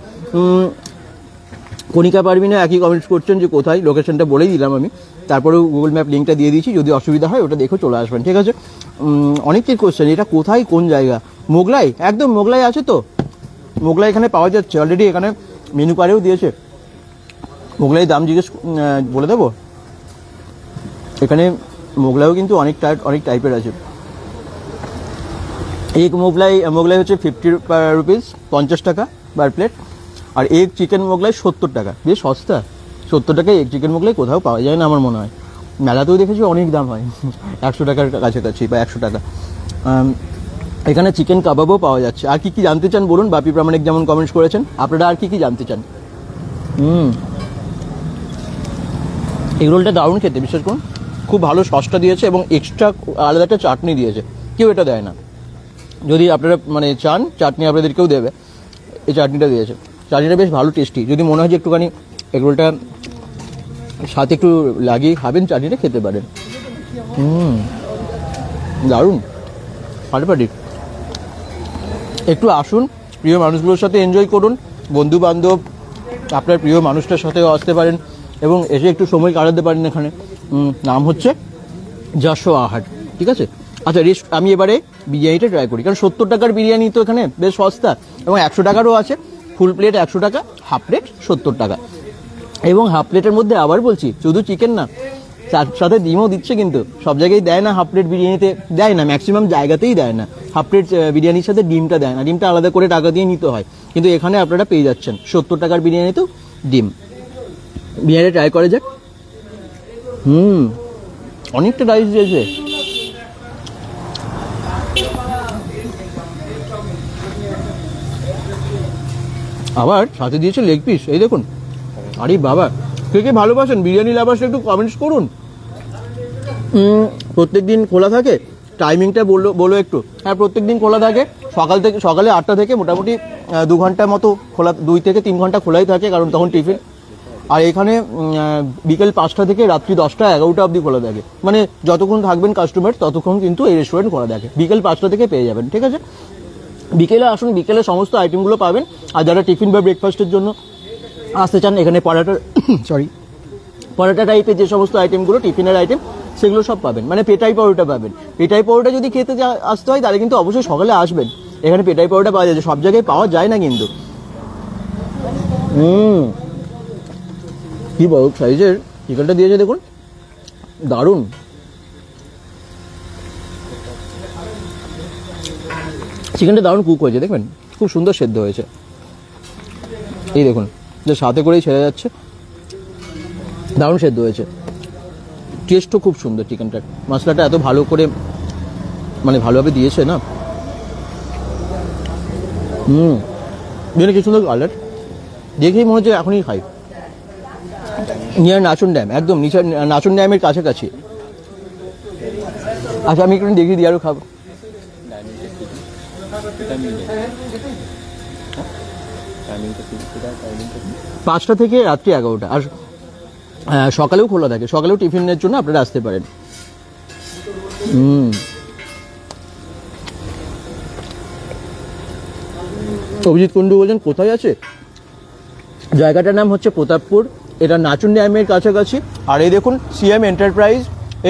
কণিকা পারভিনা একই কমেন্টস করছেন যে কোথায়, লোকেশনটা বলেই দিলাম আমি, তারপরেও গুগল ম্যাপ লিঙ্কটা দিয়ে দিয়েছি, যদি অসুবিধা হয় ওটা দেখে চলে আসবেন, ঠিক আছে। অনেকেই কোশ্চেন এটা কোথায়, কোন জায়গা। মোগলাই, একদম মোগলাই আছে তো, মোগলাই এখানে পাওয়া যাচ্ছে অলরেডি, এখানে মেনু কার্ডেও দিয়েছে। মোগলাই দাম জিজ্ঞেস বলে দেবো, এখানে মোগলাইও কিন্তু অনেক টাইপের আছে। এগ মোগলাই হচ্ছে 50 রুপিস, 50 টাকা পার প্লেট। আর এগ চিকেন মোগলাই 70 টাকা, বেশ সস্তা। 70 টাকায় এগ চিকেন মোগলাই কোথাও পাওয়া যায় না আমার মনে হয়, মেলাতেও দেখেছি অনেক দাম হয় 100 টাকার কাছাকাছি বা 100 টাকা। এখানে চিকেন কাবাবও পাওয়া যাচ্ছে। আর কি কি জানতে চান বলুন, বাপি প্রামাণিক যেমন কমেন্টস করেছেন, আপনারা আর কি কি জানতে চান। এগরোলটা দারুণ খেতে, বিশেষ করুন খুব ভালো সসটা দিয়েছে এবং এক্সট্রা আলাদা একটা চাটনি দিয়েছে, কেউ এটা দেয় না। যদি আপনারা মানে চান চাটনি আপনাদেরকেও দেবে, এই চাটনিটা দিয়েছে, চাটনিটা বেশ ভালো টেস্টি। যদি মনে হয় যে একটুখানি এগরোলটা সাথে একটু লাগিয়ে খাবেন, চাটনিটা খেতে পারেন। দারুণ, ফাটাফাটি। একটু আসুন, প্রিয় মানুষগুলোর সাথে এনজয় করুন, বন্ধু বান্ধব আপনার প্রিয় মানুষটার সাথেও আসতে পারেন এবং এসে একটু সময় কাটাতে পারেন এখানে। নাম হচ্ছে যশো আহার, ঠিক আছে। আচ্ছা, আমি এবারে বিরিয়ানিটা ট্রাই করি, কারণ 70 টাকার বিরিয়ানি তো এখানে বেশ সস্তা, এবং 100 টাকারও আছে। ফুল প্লেট 100 টাকা, হাফ প্লেট 70 টাকা। এবং হাফ প্লেটের মধ্যে আবার বলছি শুধু চিকেন না, তার সাথে ডিমও দিচ্ছে, কিন্তু সব জায়গায় দেয় না, হাফ প্লেট বিরিয়ানিতে দেয় না, ম্যাক্সিমাম জায়গাতেই দেয় না। হাফ প্লেট বিরিয়ানির সাথে ডিমটা দেয় না, ডিমটা আলাদা করে টাকা দিয়ে নিতে হয়, কিন্তু এখানে আপনারা পেয়ে যাচ্ছেন 70 টাকার বিরিয়ানিতেও ডিম। বিরিয়ানি ট্রাই করে যাক। অনেকটা রাইস দিয়েছে। আবার সাথে দিয়েছে লেগ পিস, এই দেখুন। আরে বাবা, কে কে ভালোবাসেন বিরিয়ানি লাভার্স একটু কমেন্টস করুন। প্রত্যেক দিন খোলা থাকে, টাইমিংটা বলো একটু। হ্যাঁ, প্রত্যেক দিন খোলা থাকে, সকালে 8টা থেকে মোটামুটি 2 ঘন্টা মতো খোলা, 2 থেকে 3 ঘন্টা খোলাই থাকে, কারণ তখন টিফিন। আর এখানে বিকেল 5টা থেকে রাত্রি 10টা 11টা অবধি খোলা থাকে, মানে যতক্ষণ থাকবেন কাস্টমার ততক্ষণ কিন্তু এই রেস্টুরেন্ট খোলা থাকে। বিকেল 5টা থেকে পেয়ে যাবেন, ঠিক আছে। বিকেলে আসুন, বিকেলে সমস্ত আইটেমগুলো পাবেন। আর যারা টিফিন বা ব্রেকফাস্টের জন্য আসতে চান, এখানে পরাটা টাইপের যে সমস্ত আইটেমগুলো টিফিনের আইটেম, সেগুলো সব পাবেন। মানে পেটাই পরোটা পাবেন। পেটাই পরোটা যদি খেতে আসতে হয় তাহলে কিন্তু অবশ্যই সকালে আসবেন, এখানে পেটাই পরোটা পাওয়া যাচ্ছে, সব জায়গায় পাওয়া যায় না কিন্তু। কি বড় সাইজের চিকেনটা দিয়েছে দেখুন, দারুণ। চিকেনটা দারুণ কুক হয়েছে, দেখবেন খুব সুন্দর সেদ্ধ হয়েছে। এই দেখুন, যে সাথে করেই ছেড়ে যাচ্ছে, দারুণ সেদ্ধ হয়েছে। টেস্টও খুব সুন্দর চিকেনটার, মশলাটা এত ভালো করে মানে ভালোভাবে দিয়েছে না। কি সুন্দর কালার, দেখেই মনে হচ্ছে এখনই খাই। নিয়ার নাচন ড্যাম, একদম নিচে নাচন ড্যামের কাছাকাছি। আচ্ছা, আমি একটু দেখিয়ে দিই, আরও খাবো। 5টা থেকে রাত্রি 11টা। আর সকালেও খোলা থাকে, সকালেও টিফিনের জন্য আপনারা আসতে পারেন। অভিজিৎ কুন্ডু বলছেন কোথায় আছে, জায়গাটার নাম হচ্ছে প্রতাপপুর, এটা নাচন ড্যামের কাছাকাছি। আর এই দেখুন সিএম এন্টারপ্রাইজ,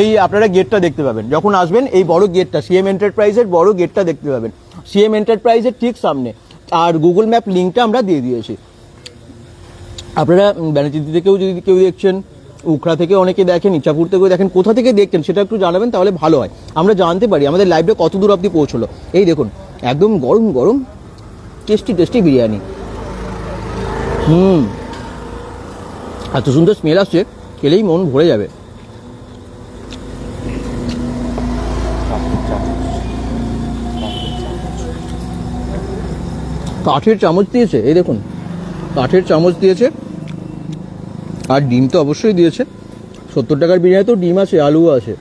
এই আপনারা গেটটা দেখতে পাবেন যখন আসবেন, এই বড় গেটটা, সিএম এন্টারপ্রাইজের বড় গেটটা দেখতে পাবেন, সিএম এন্টারপ্রাইজের ঠিক সামনে। আর গুগল ম্যাপ লিঙ্কটা আমরা দিয়ে দিয়েছি, আপনারা ব্যানার্জি থেকেও যদি কেউ দেখছেন, উখড়া থেকে অনেকে দেখেন, ইচ্ছাপুর থেকেও দেখেন, কোথা থেকে দেখছেন সেটা একটু জানাবেন, তাহলে ভালো হয়, আমরা জানতে পারি আমাদের লাইভটা কত দূর অবধি পৌঁছলো। এই দেখুন একদম গরম গরম টেস্টি টেস্টি বিরিয়ানি। এত সুন্দর স্মেল আসছে, খেলেই মন ভরে যাবে। কাঠের চামচ দিয়েছে, এই দেখুন কাঠের চামচ দিয়েছে, আর ডিম তো অবশ্যই দিয়েছে। 70 টাকার বিরিয়ানি তো ডিম আছে, আলুও আছে।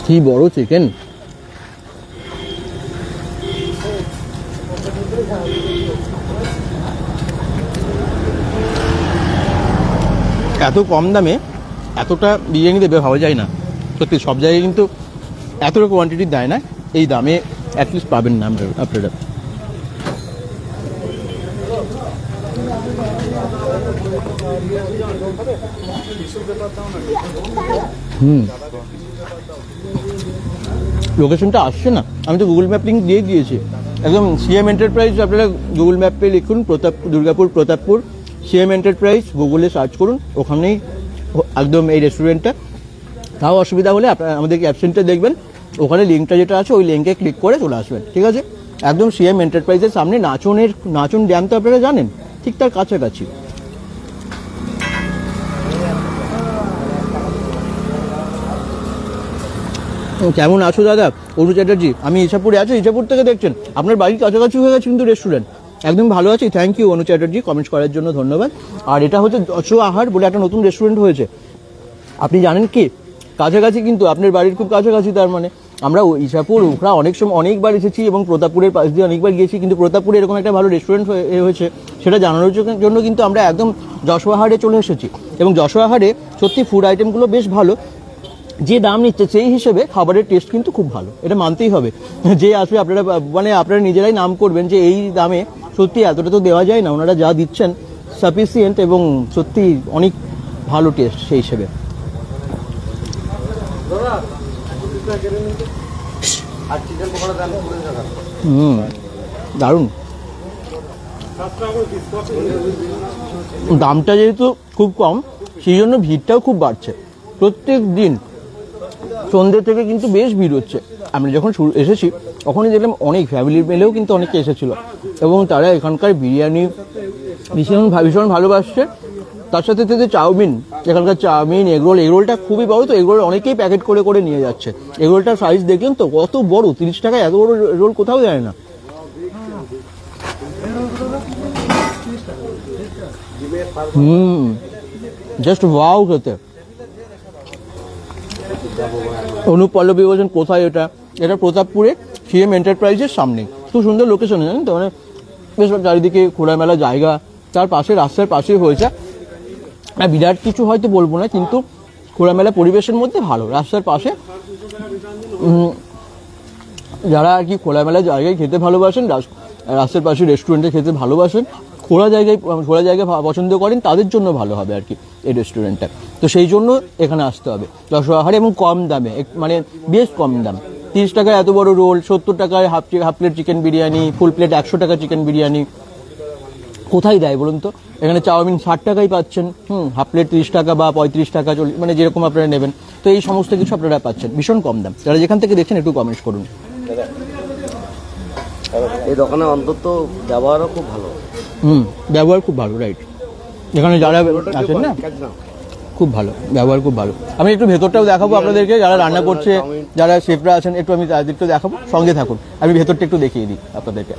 কি বড় চিকেন। এত কম দামে এতটা বিরিয়ানি দেবে ভাবা যায় না সত্যি। সব জায়গায় কিন্তু এতটা কোয়ান্টিটি দেয় না, এই দামে অ্যাটলিস্ট পাবেন না আপনারা। লোকেশনটা আসছে না, আমি তো গুগল ম্যাপ লিঙ্ক দিয়ে দিয়েছি একদম। সিএম এন্টারপ্রাইজ আপনারা গুগল ম্যাপে লিখুন, দুর্গাপুর প্রতাপপুর সিএম এন্টারপ্রাইজ গুগলে সার্চ করুন, ওখানেই একদম এই রেস্টুরেন্টটা। তাও অসুবিধা হলে আপনারা আমাদের অ্যাপসেন্টটা দেখবেন, ওখানে লিঙ্কটা যেটা আছে ওই লিঙ্কে ক্লিক করে চলে আসবেন, ঠিক আছে? একদম সিএম এন্টারপ্রাইজের সামনে। নাচন ড্যাম তো আপনারা জানেন, ঠিক তার কাছাকাছি। কেমন আছো দাদা? অনু চ্যাটার্জি, আমি ইছাপুরে আছি, ইছাপুর থেকে দেখছেন, আপনার বাড়ির কাছাকাছি হয়ে গেছে কিন্তু রেস্টুরেন্ট। একদম ভালো আছি, thank you Anu Chatterjee, comments করার জন্য ধন্যবাদ। আর এটা হচ্ছে যশো আহার বলে একটা নতুন রেস্টুরেন্ট হয়েছে, আপনি জানেন কি? কাছাকাছি কিন্তু, আপনার বাড়ির খুব কাছাকাছি। তার মানে আমরা ইছাপুর উখড়া অনেক সময় অনেকবার এসেছি এবং প্রতাপপুরের পাশ দিয়ে অনেকবার গিয়েছি, কিন্তু প্রতাপপুরে এরকম একটা ভালো রেস্টুরেন্ট হয়েছে সেটা জানানোর জন্য কিন্তু আমরা একদম যশো আহারে চলে এসেছি। এবং যশো আহারে সত্যি ফুড আইটেমগুলো বেশ ভালো, যে দাম নিচ্ছে সেই হিসেবে খাবারের টেস্ট কিন্তু খুব ভালো, এটা মানতেই হবে। যে আসবে আপনারা মানে আপনারা নিজেরাই নাম করবেন যে এই দামে সত্যি এতটা তো দেওয়া যায় না, ওনারা যা দিচ্ছেন সাফিসিয়েন্ট এবং সত্যি অনেক ভালো টেস্ট সেই হিসেবে। দারুণ। দামটা যেহেতু খুব কম সেই জন্য ভিড়টাও খুব বাড়ছে। প্রত্যেক দিন সন্ধ্যে থেকে কিন্তু বেশ ভিড় হচ্ছে। আমরা যখন এসেছি তখনই দেখলাম অনেক ফ্যামিলির মেলেও কিন্তু অনেকে এসেছিলো এবং তারা এখানকার বিরিয়ানি ভীষণ ভালোবাসছে। তার সাথে সাথে চাউমিন, এখানকার চাউমিন, এগরোলটা খুবই বড়, তো এগরোল অনেকেই প্যাকেট করে করে নিয়ে যাচ্ছে। এগরোলটার সাইজ দেখলেন তো কত বড়, 30 টাকায় এত বড় রোল কোথাও যায় না। জাস্ট ওয়াও খেতে। অনুপ পল্লবী বলছেন কোথায় এটা? এটা প্রতাপপুরে সিএম এন্টারপ্রাইজের সামনে, খুব সুন্দর লোকেশন জানেন তো, মানে বেশ চারিদিকে খোলামেলা জায়গা, তার পাশে রাস্তার পাশে হয়েছে। বিরাট কিছু হয়তো বলবো না, কিন্তু খোলামেলা পরিবেশের মধ্যে ভালো, রাস্তার পাশে। যারা আর কি খোলামেলা জায়গায় খেতে ভালোবাসেন, রাস্তার পাশে রেস্টুরেন্টে খেতে ভালোবাসেন, খোলা জায়গা পছন্দ করেন, তাদের জন্য ভালো হবে আর কি এই রেস্টুরেন্টটা। তো সেই জন্য এখানে আসতে হবে যশো আহারে, এবং কম দামে, মানে বেশ কম দাম। 30 টাকায় এত বড় রোল, 70 টাকায় half plate chicken biryani, full plate 100 টাকা চিকেন বিরিয়ানি কোথায় দেয় বলুন তো? এখানে চাউমিন 60 টাকায় পাচ্ছেন, হাফ প্লেট 30 টাকা বা 35 টাকা, মানে যেরকম আপনারা নেবেন। তো এই সমস্ত কিছু আপনারা পাচ্ছেন ভীষণ কম দাম। যারা যেখান থেকে দেখছেন একটু কমেন্টস করুন। এই দোকানে অন্তত ব্যবহারও খুব ভালো। ব্যবহার খুব ভালো, রাইট। এখানে যারা আছেন না খুব ভালো, ব্যবহার খুব ভালো। আমি একটু ভেতরটাও দেখাবো আপনাদেরকে, যারা রান্না করছে, যারা শেফরা আছেন, একটু আমি তাদেরকে দেখাবো, সঙ্গে থাকুন। আমি ভেতরটা একটু দেখিয়ে দিই আপনাদেরকে।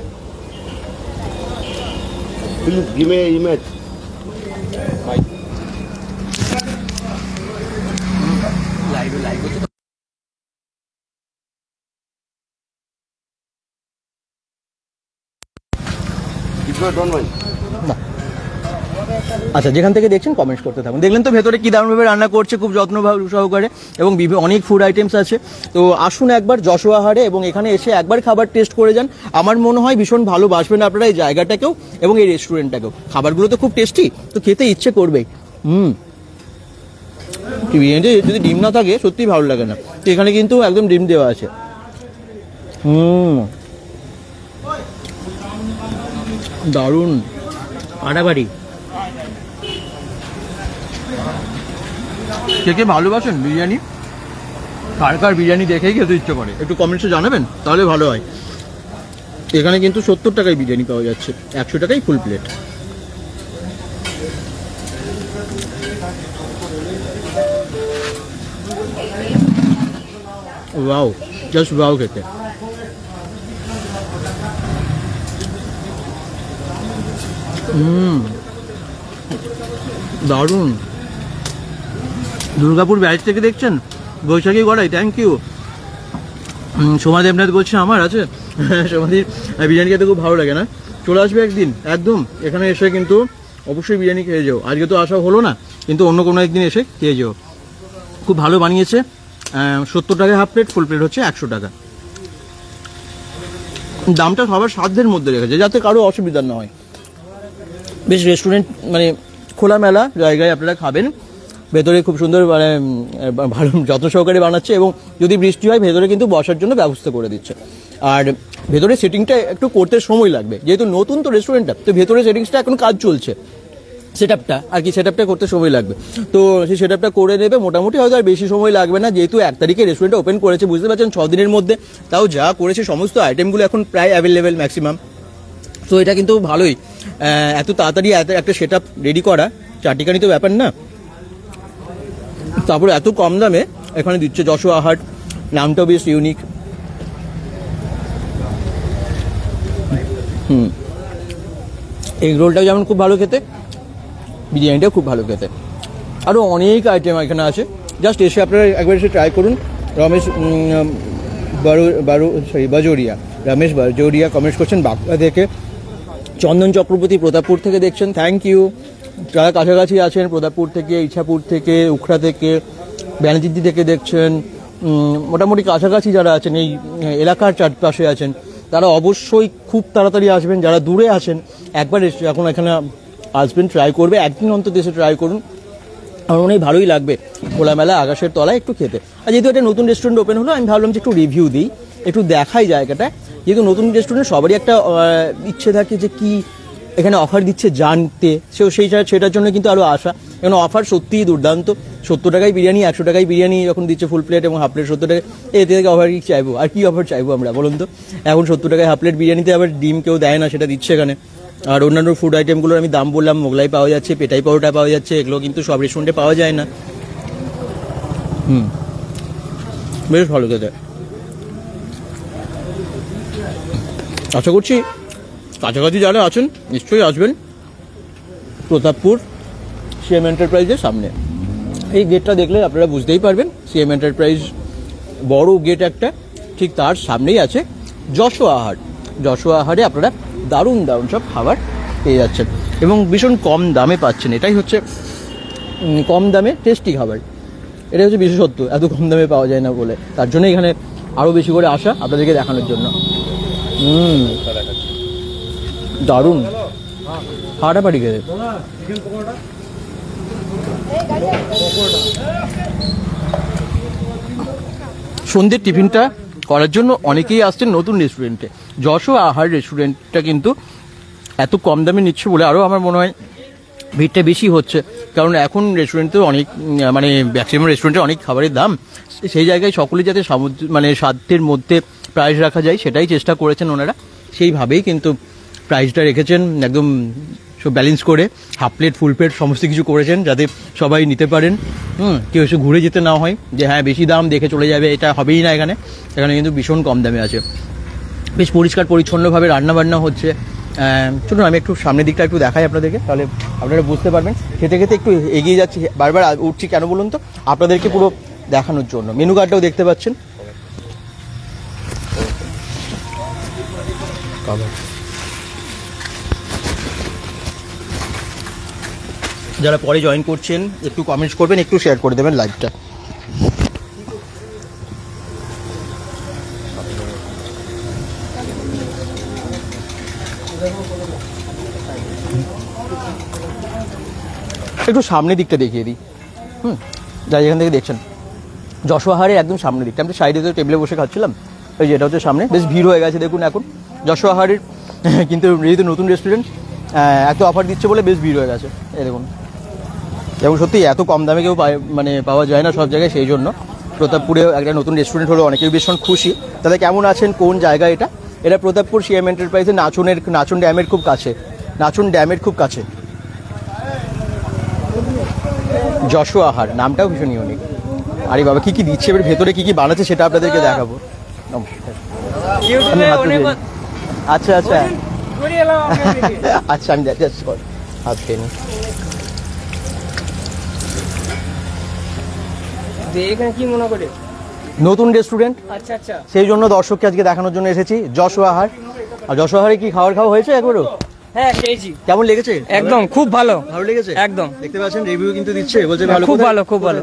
আচ্ছা, যেখান থেকে দেখছেন কমেন্টস করতে থাকুন। দেখলেন তো ভেতরে কি দারুণভাবে রান্না করছে, খুব যত্ন সহকারে, এবং অনেক ফুড আইটেমস আছে। তো আসুন একবার যশো আহারে, এবং এখানে এসে একবার খাবার টেস্ট করে যান। আমার মনে হয় ভীষণ ভালোবাসবেন আপনারা এই জায়গাটাকেও এবং এই রেস্টুরেন্টটাকেও। খাবারগুলো তো খুব টেস্টি, তো খেতে ইচ্ছে করবেই। বিরিয়ানিতে যদি ডিম না থাকে সত্যিই ভালো লাগে না, তো এখানে কিন্তু একদম ডিম দেওয়া আছে। দারুণ ফাটাফাটি। কে কে ভালোবাসেন বিরিয়ানি, কার কার বিরিয়ানি দেখেই খেতে ইচ্ছে করে একটু কমেন্টসে জানাবেন, তাহলে ভালো হয়। এখানে কিন্তু 70 টাকায় বিরিয়ানি পাওয়া যাচ্ছে, 100 টাকায় full plate. Wow, just wow খেতে। দারুণ। দুর্গাপুর ব্যাচ থেকে দেখছেন, বৈশাখী গড়াই, থ্যাংক ইউ। সমাধি দেবনাথ বলছে আমার আছে সমাধির বিরিয়ানি খেতে খুব ভালো লাগে না, চলে আসবে একদিন, একদম এখানে এসে কিন্তু অবশ্যই বিরিয়ানি খেয়ে যাও। আজকে তো আসা হলো না, কিন্তু অন্য কোনো একদিন এসে খেয়ে যাও, খুব ভালো বানিয়েছে। 70 টাকায় হাফ প্লেট, ফুল প্লেট হচ্ছে 100 টাকা। দামটা সবার সাধ্যের মধ্যে রেখেছে যাতে কারো অসুবিধা না হয়। বেশ রেস্টুরেন্ট মানে খোলামেলা জায়গায় আপনারা খাবেন, ভেতরে খুব সুন্দর মানে ভালো যত্ন সহকারে বানাচ্ছে, এবং যদি বৃষ্টি হয় ভেতরে কিন্তু বসার জন্য ব্যবস্থা করে দিচ্ছে। আর ভেতরে সেটিংটা একটু করতে সময় লাগবে, যেহেতু নতুন তো রেস্টুরেন্টটা, তো ভেতরে সেটিংসটা এখন কাজ চলছে, সেটআপটা আর কি, সেটআপটা করতে সময় লাগবে। তো সেই সেটআপটা করে নেবে, মোটামুটি হয়তো আর বেশি সময় লাগবে না, যেহেতু 1 তারিখে রেস্টুরেন্টটা ওপেন করেছে, বুঝতে পারছেন 6 দিনের মধ্যে। তাও যা করেছে সমস্ত আইটেমগুলো এখন প্রায় অ্যাভেলেবেল ম্যাক্সিমাম, তো এটা কিন্তু ভালোই। এত তাড়াতাড়ি এত একটা সেটআপ রেডি করা চাটিখানি তো ব্যাপার না, তারপরে এত কম দামে এখানে দিচ্ছে। যশোয়া হাট নামটাও বেশ ইউনিক। এগ রোলটাও যেমন খুব ভালো খেতে, বিরিয়ানিটাও খুব ভালো খেতে, আরও অনেক আইটেম এখানে আছে। জাস্ট এসে আপনারা একবার এসে ট্রাই করুন। রমেশ বাজোরিয়া, রমেশ বাজোরিয়া কমেন্টস করছেন বাঁকুড়া থেকে। চন্দন চক্রবর্তী প্রতাপপুর থেকে দেখছেন, থ্যাংক ইউ। যারা কাছাকাছি আছেন, প্রতাপপুর থেকে, ইছাপুর থেকে, উখড়া থেকে, ব্যানার্জি থেকে দেখছেন, মোটামুটি কাছাকাছি যারা আছেন, এই এলাকার চারপাশে আছেন, তারা অবশ্যই খুব তাড়াতাড়ি আসবেন। যারা দূরে আছেন একবার এখন এখানে আসবেন, ট্রাই করবে, একদিন অন্তত এসে ট্রাই করুন, আমার মনে হয় ভালোই লাগবে। খোলামেলা আকাশের তলায় একটু খেতে। আর যেহেতু একটা নতুন রেস্টুরেন্ট ওপেন হলো, আমি ভাবলাম যে একটু রিভিউ দিই, একটু দেখাই জায়গাটা। যেহেতু নতুন রেস্টুরেন্ট সবারই একটা ইচ্ছে থাকে যে কি এখানে অফার দিচ্ছে জানতে, সেটার জন্য কিন্তু আরও আসা। এখানে অফার সত্যিই দুর্দান্ত। 70 টাকায় বিরিয়ানি, 100 টাকায় বিরিয়ানি যখন দিচ্ছে ফুল প্লেট এবং হাফ প্লেট 70 টাকায়, এতে থেকে অফার কি চাইবো? আর কি অফার চাইবো আমরা বলুন তো? এখন 70 টাকায় হাফ প্লেট বিরিয়ানিতে আবার ডিম কেউ দেয় না, সেটা দিচ্ছে এখানে। আর অন্যান্য ফুড আইটেমগুলোর আমি দাম বললাম, মোগলাই পাওয়া যাচ্ছে, পেটাই পরোটা পাওয়া যাচ্ছে, এগুলো কিন্তু সব রেস্টুরেন্টে পাওয়া যায় না। বেশ ভালো খেতে। আশা করছি কাছাকাছি যারা আছেন নিশ্চয়ই আসবেন। প্রতাপপুর সিএম এন্টারপ্রাইজের সামনে, এই গেটটা দেখলে আপনারা বুঝতেই পারবেন সিএম এন্টারপ্রাইজ বড় গেট একটা, ঠিক তার সামনেই আছে যশোয়া হাট। যশোয়া হাটে আপনারা দারুণ দারুণ সব খাবার পেয়ে যাচ্ছেন এবং ভীষণ কম দামে পাচ্ছেন। এটাই হচ্ছে কম দামে টেস্টি খাবার, এটাই হচ্ছে বিশেষত্ব। এত কম দামে পাওয়া যায় না বলে, তার জন্য এখানে আরও বেশি করে আসা আপনাদেরকে দেখানোর জন্য। দারুণ ফাটাফাটি খেতে। সন্ধ্যের টিফিনটা করার জন্য অনেকেই আসছেন নতুন রেস্টুরেন্টে। যশোয়া আহার রেস্টুরেন্টটা কিন্তু এত কম দামে নিচ্ছে বলে আরও আমার মনে হয় ভিড়টা বেশি হচ্ছে, কারণ এখন রেস্টুরেন্টে অনেক মানে ম্যাক্সিমাম রেস্টুরেন্টে অনেক খাবারের দাম, সেই জায়গায় সকলে যাতে মানে সাধ্যের মধ্যে প্রাইস রাখা যায় সেটাই চেষ্টা করেছেন ওনারা, সেইভাবেই কিন্তু প্রাইসটা রেখেছেন একদম সব ব্যালেন্স করে। হাফ প্লেট ফুল প্লেট সমস্ত কিছু করেছেন যাতে সবাই নিতে পারেন, কেউ এসে ঘুরে যেতে না হয় যে হ্যাঁ বেশি দাম দেখে চলে যাবে, এটা হবেই না। এখানে কিন্তু ভীষণ কম দামে আছে, বেশ পরিষ্কার পরিচ্ছন্নভাবে রান্নাবান্না হচ্ছে। চলুন আমি একটু সামনের দিকটা একটু দেখাই আপনাদেরকে, তাহলে আপনারা বুঝতে পারবেন। খেতে খেতে একটু এগিয়ে যাচ্ছি, বারবার উঠছি কেন বলুন তো, আপনাদেরকে পুরো দেখানোর জন্য। মেনু কার্ডটাও দেখতে পাচ্ছেন। যারা পরে জয়েন করছেন একটু কমেন্টস করবেন, একটু শেয়ার করে দেবেন লাইভটা। একটু সামনের দিকটা দেখিয়ে দিই। যাই এখান থেকে দেখছেন যশোয়া হাটের একদম সামনের দিকটা, আমি সাইডে তো টেবিলে বসে খাচ্ছিলাম, ওই যেটা হচ্ছে সামনে, বেশ ভিড় হয়ে গেছে দেখুন এখন। যশোয়া হাটের কিন্তু যেহেতু নতুন রেস্টুরেন্ট এত অফার দিচ্ছে বলে বেশ ভিড় হয়ে গেছে। এই দেখুন, এবং সত্যি এত কম দামে কেউ মানে পাওয়া যায় না সব জায়গায়, সেই জন্য প্রতাপপুরে একটা নতুন রেস্টুরেন্ট হলো অনেকেই ভীষণ খুশি। তাহলে কেমন আছেন, কোন জায়গা এটা? এটা প্রতাপপুর সিএম এন্টারপ্রাইজে নাচন ড্যামের খুব কাছে, নাচন ড্যামের খুব কাছে। যশো আহার, নামটাও ভীষণ ইউনিক। আরে বাবা, কি কি দিচ্ছে এবার ভেতরে, কি কি বানাচ্ছে সেটা আপনাদেরকে দেখাবো। নমস্কার। আচ্ছা আচ্ছা আচ্ছা, আমি হাত খেয়ে নিই। কি মনে করে নতুন রেস্টুরেন্ট, আচ্ছা আচ্ছা, সেই জন্য দর্শককে আজকে দেখানোর জন্য এসেছি যশো আহার। আর যশো আহারে কি খাওয়া হয়েছে একবারও? হ্যাঁ খেয়েছি। কেমন লেগেছে? একদম খুব ভালো, ভালো লেগেছে একদম। দেখতে পাচ্ছেন রিভিউ কিন্তু দিচ্ছে, বলছে ভালো। খুব ভালো, খুব ভালো।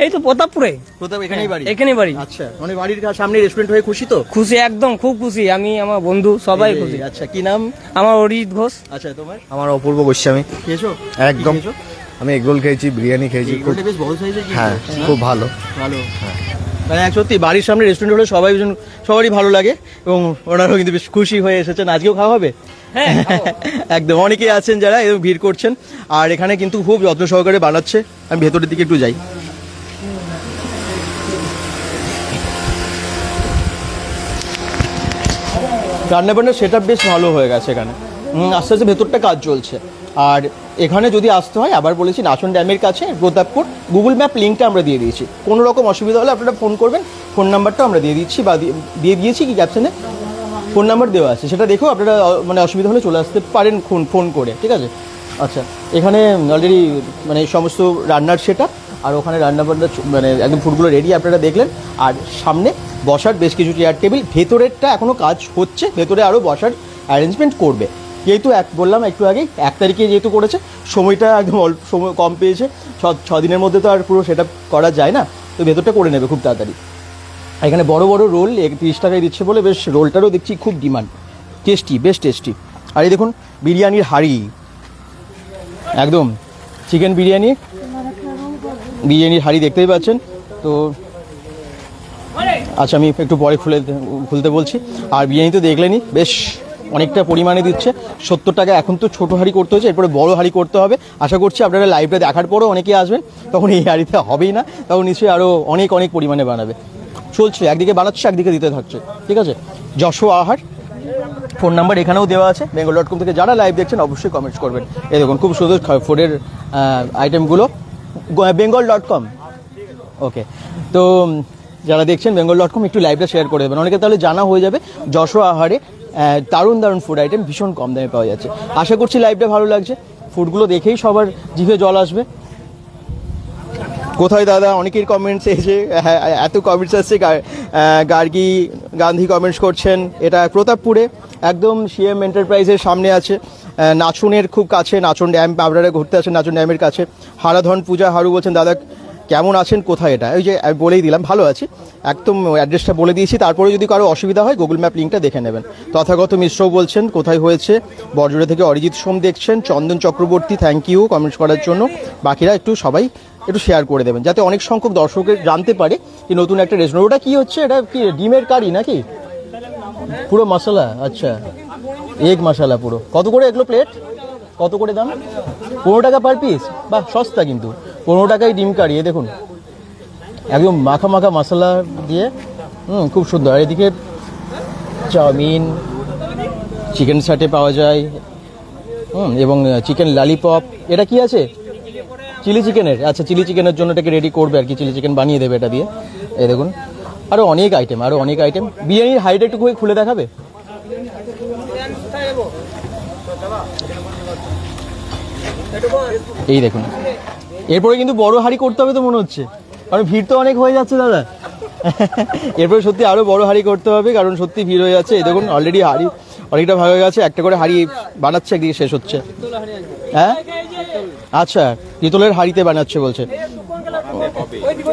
এই তো প্রতাপপুরে। প্রতাপ এখানেই বাড়ি? এখানেই বাড়ি। আচ্ছা, মানে বাড়ির সামনে রেস্টুরেন্ট হয়ে খুশি তো? খুশি, একদম খুব খুশি। আমি, আমার বন্ধু সবাই খুশি। আচ্ছা, কি নাম? আমার অরিজিৎ ঘোষ। আচ্ছা, তোমার? আমার অপূর্ব গোস্বামী। খেয়েছো? একদম। আমি এগরোল খেয়েছি, বিরিয়ানি খেয়েছি। এগুলোটা বেশ বড় সাইজের। হ্যাঁ, খুব ভালো। ভালো, মানে সত্যি বাড়ির সামনে রেস্টুরেন্ট হলে সবারই ভালো লাগে, এবং ওনারাও কিন্তু বেশ খুশি হয়ে এসেছেন। আজকেও খাওয়া হবে? হ্যাঁ একদম। অনেকেই আছেন যারা এরকম ভিড় করছেন, আর এখানে কিন্তু খুব যত্ন সহকারে বানাচ্ছে। আমি ভেতরের দিকে একটু যাই। রান্নাবান্নার সেট আপ বেশ ভালো হয়ে গেছে এখানে। আস্তে আস্তে ভেতরটা কাজ চলছে। আর এখানে যদি আসতে হয়, আবার বলেছি, নাচন ড্যামের কাছে প্রতাপপুর। গুগল ম্যাপ লিঙ্কটা আমরা দিয়ে দিয়েছি, কোনো রকম অসুবিধা হলে আপনারা ফোন করবেন। ফোন নাম্বারটাও আমরা দিয়ে দিচ্ছি, বা দিয়ে দিয়েছি কি ক্যাপশনে ফোন নাম্বার দেওয়া আছে, সেটা দেখেও আপনারা মানে অসুবিধা হলে চলে আসতে পারেন ফোন করে, ঠিক আছে? আচ্ছা, এখানে অলরেডি মানে সমস্ত রান্নার সেট আপ, আর ওখানে রান্নাবান্না মানে একদম ফুডগুলো রেডি আপনারা দেখলেন। আর সামনে বসার বেশ কিছু চেয়ার টেবিল, ভেতরেরটা এখনও কাজ হচ্ছে, ভেতরে আরও বসার অ্যারেঞ্জমেন্ট করবে। যেহেতু বললাম একটু আগেই 1 তারিখে যেহেতু করেছে, সময়টা একদম অল্প সময় কম পেয়েছে, 6 দিনের মধ্যে তো আর পুরো সেট আপ করা যায় না, তো ভেতরটা করে নেবে খুব তাড়াতাড়ি। এখানে বড় বড় রোল 30 টাকায় দিচ্ছে বলে বেশ রোলটারও দেখছি খুব ডিমান্ড। টেস্টি, বেশ টেস্টি। আর এই দেখুন বিরিয়ানির হাঁড়ি, একদম চিকেন বিরিয়ানির হাঁড়ি দেখতেই পাচ্ছেন তো। আচ্ছা, আমি একটু পরে খুলতে বলছি। আর বিরিয়ানি তো দেখলেনই, বেশ অনেকটা পরিমাণে দিচ্ছে। 70 টাকা। এখন তো ছোটো হাঁড়ি করতে হচ্ছে, এরপরে বড় হাঁড়ি করতে হবে। আশা করছি আপনারা লাইভটা দেখার পরও অনেকেই আসবেন, তখন এই হাঁড়িতে হবেই না, তখন নিশ্চয়ই আরও অনেক পরিমাণে বানাবে। চলছে, একদিকে বানাচ্ছে একদিকে দিতে থাকছে, ঠিক আছে? যশো আহার। ফোন নাম্বার এখানেও দেওয়া আছে। bengal.com থেকে যারা লাইভ দেখছেন অবশ্যই কমেন্টস করবেন। এই দেখুন খুব সুন্দর ফুডের আইটেমগুলো, bengal.com। ওকে, তো যারা দেখছেন bengal.com একটু লাইভটা শেয়ার করে দেবেন, অনেকে তাহলে জানা হয়ে যাবে যশো আহারে দারুণ ফুড আইটেম ভীষণ কম দামে পাওয়া যাচ্ছে। আশা করছি লাইভটা ভালো লাগছে, ফুডগুলো দেখেই সবার জিভে জল আসবে। কোথায় দাদা? অনেকের কমেন্টস এসে এত কমেন্টস আসছে, গান্ধী কমেন্টস করছেন। এটা প্রতাপপুরে একদম সিএম এন্টারপ্রাইজের সামনে আছে, নাচনের খুব কাছে, নাচন ড্যাম। আপনারা ঘুরতে আসেন নাচন ড্যামের কাছে। হারাধন পূজা হারু বলছেন, দাদা কেমন আছেন, কোথায় এটা? ওই যে বলেই দিলাম, ভালো আছি, একদম অ্যাড্রেসটা বলে দিয়েছি। তারপরে যদি কারো অসুবিধা হয় গুগল ম্যাপ লিঙ্কটা দেখে নেবেন। তথাগত মিশ্রও বলছেন কোথায় হয়েছে, বড়জোড়া থেকে অরিজিৎ সোম দেখছেন। Chandan Chakraborty, thank you comments করার জন্য। বাকিরা সবাই একটু শেয়ার করে দেবেন, যাতে অনেক সংখ্যক দর্শকের জানতে পারে যে নতুন একটা রেস্টুরেন্ট। ওটা কি হচ্ছে? এটা কি ডিমের কারি নাকি? পুরো মশলা? আচ্ছা, এগ মশলা পুরো। কত করে এগুলো প্লেট? কত করে দাম? 15 টাকা পার পিস? বাহ, সস্তা কিন্তু। 15 টাকায় ডিম কারি। এ দেখুন একদম মাখা মশলা দিয়ে, খুব সুন্দর। আর এদিকে চাউমিন, চিকেন সাটে পাওয়া যায়, এবং চিকেন ললিপপ। এটা কি আছে? চিলি চিকেনের। আচ্ছা, চিলি চিকেনের জন্য এটাকে রেডি করবে আর কি, চিলি চিকেন বানিয়ে দেবে এটা দিয়ে। এই দেখুন আরও অনেক আইটেম। বিরিয়ানির হাইট একটু খুলে দেখাবে? এই দেখুন, এরপরে কিন্তু বড় হাঁড়ি করতে হবে তো মনে হচ্ছে, কারণ ভিড় তো অনেক হয়ে যাচ্ছে দাদা। এরপরে সত্যি আরও বড় হাঁড়ি করতে হবে, কারণ সত্যি ভিড় হয়ে যাচ্ছে। এই দেখুন অলরেডি হাঁড়ি অনেকটা ভালো হয়ে গেছে, একটা করে হাঁড়ি বানাচ্ছে, একদিকে শেষ হচ্ছে। হ্যাঁ, আচ্ছা, পিতলের হাঁড়িতে বানাচ্ছে বলছে।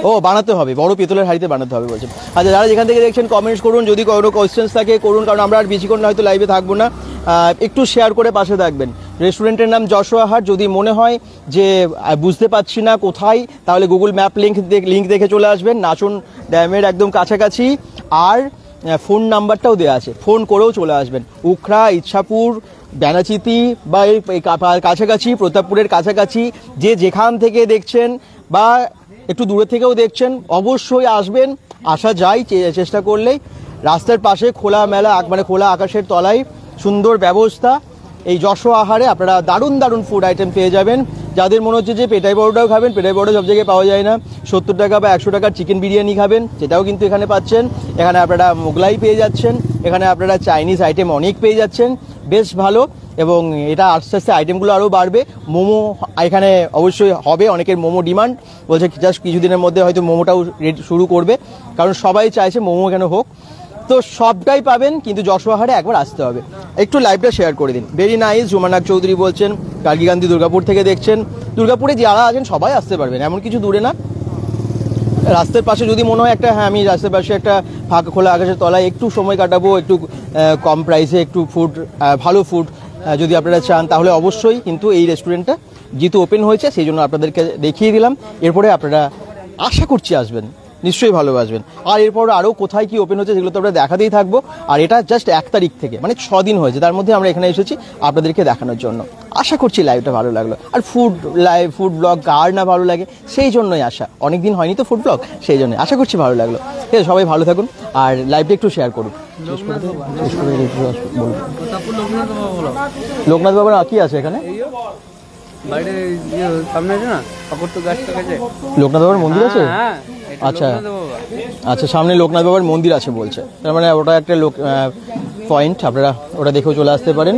ও, বানাতে হবে, বড় পিতলের হাঁড়িতে বানাতে হবে বলছে। আচ্ছা, যারা যেখান থেকে দেখছেন কমেন্টস করুন, যদি কোনো কোয়েশ্চেন্স থাকে করুন, কারণ আমরা আর বেশিক্ষণ হয়তো লাইভে থাকবো না। একটু শেয়ার করে পাশে থাকবেন। রেস্টুরেন্টের নাম যশো আহার। যদি মনে হয় যে বুঝতে পারছি না কোথায়, তাহলে গুগল ম্যাপ লিঙ্ক দেখে চলে আসবেন। নাচন ড্যামের একদম কাছাকাছি। আর ফোন নাম্বারটাও দেওয়া আছে, ফোন করেও চলে আসবেন। উখড়া, ইচ্ছাপুর, ব্যানাচিতি বা এই কাছাকাছি, প্রতাপপুরের কাছাকাছি যে যেখান থেকে দেখছেন বা একটু দূরে থেকেও দেখছেন, অবশ্যই আসবেন। আসা যায় চেষ্টা করলেই। রাস্তার পাশে খোলা মেলা, মানে খোলা আকাশের তলায় সুন্দর ব্যবস্থা। এই যশো আহারে আপনারা দারুণ দারুণ ফুড আইটেম পেয়ে যাবেন। যাদের মনে হচ্ছে যে পেটাই বড়টাও খাবেন, পেটাই বড় সব জায়গায় পাওয়া যায় না, 70 টাকা বা 100 টাকার চিকেন বিরিয়ানি খাবেন, সেটাও কিন্তু এখানে পাচ্ছেন। এখানে আপনারা মোগলাই পেয়ে যাচ্ছেন, এখানে আপনারা চাইনিজ আইটেম অনেক পেয়ে যাচ্ছেন, বেশ ভালো। এবং এটা আস্তে আস্তে আইটেমগুলো আরও বাড়বে। মোমো এখানে অবশ্যই হবে, অনেকের মোমো ডিমান্ড, বলছে জাস্ট কিছুদিনের মধ্যে হয়তো মোমোটাও শুরু করবে, কারণ সবাই চাইছে মোমো এখানে হোক। তো সবটাই পাবেন, কিন্তু যশো আহারে একবার আসতে হবে। একটু লাইভটা শেয়ার করে দিন। Very nice. জুমানাক চৌধুরী বলছেন গার্গীকান্দি দুর্গাপুর থেকে দেখছেন। দুর্গাপুরে যারা আছেন সবাই আসতে পারবেন, এমন কিছু দূরে না। রাস্তার পাশে যদি মনে হয় একটা, হ্যাঁ আমি রাস্তার পাশে একটা ফাঁকা খোলা আকাশের তলায় একটু সময় কাটাবো, একটু কম প্রাইসে একটু ফুড, ভালো ফুড যদি আপনারা চান, তাহলে অবশ্যই কিন্তু এই রেস্টুরেন্টটা যেহেতু ওপেন হয়েছে সেই জন্য আপনাদেরকে দেখিয়ে দিলাম। এরপরে আপনারা আশা করছি আসবেন, নিশ্চয়ই ভালোবাসবেন। আর এরপর আরও কোথায় কি ওপেন হচ্ছে সেগুলো তো আমরা দেখাতেই থাকবো। আর এটা জাস্ট 1 তারিখ থেকে, মানে 6 দিন হয়েছে, তার মধ্যে আমরা এখানে এসেছি আপনাদেরকে দেখানোর জন্য। আশা করছি লাইভটা ভালো লাগলো। আর ফুড ব্লগ কার না ভালো লাগে, সেই জন্যই আসা। অনেক দিন হয়নি তো ফুড ব্লগ, সেই জন্যই আশা করছি ভালো লাগলো। ঠিক আছে, সবাই ভালো থাকুন আর লাইভটা একটু শেয়ার করুন। লোকনাথ বাবার কি আছে এখানে? লোকনাথ বাবার মন্দির আছে? আচ্ছা আচ্ছা, সামনে লোকনাথ বাবার মন্দির আছে বলছে, তার মানে ওটা একটা পয়েন্ট, আপনারা ওটা দেখেও চলে আসতে পারেন।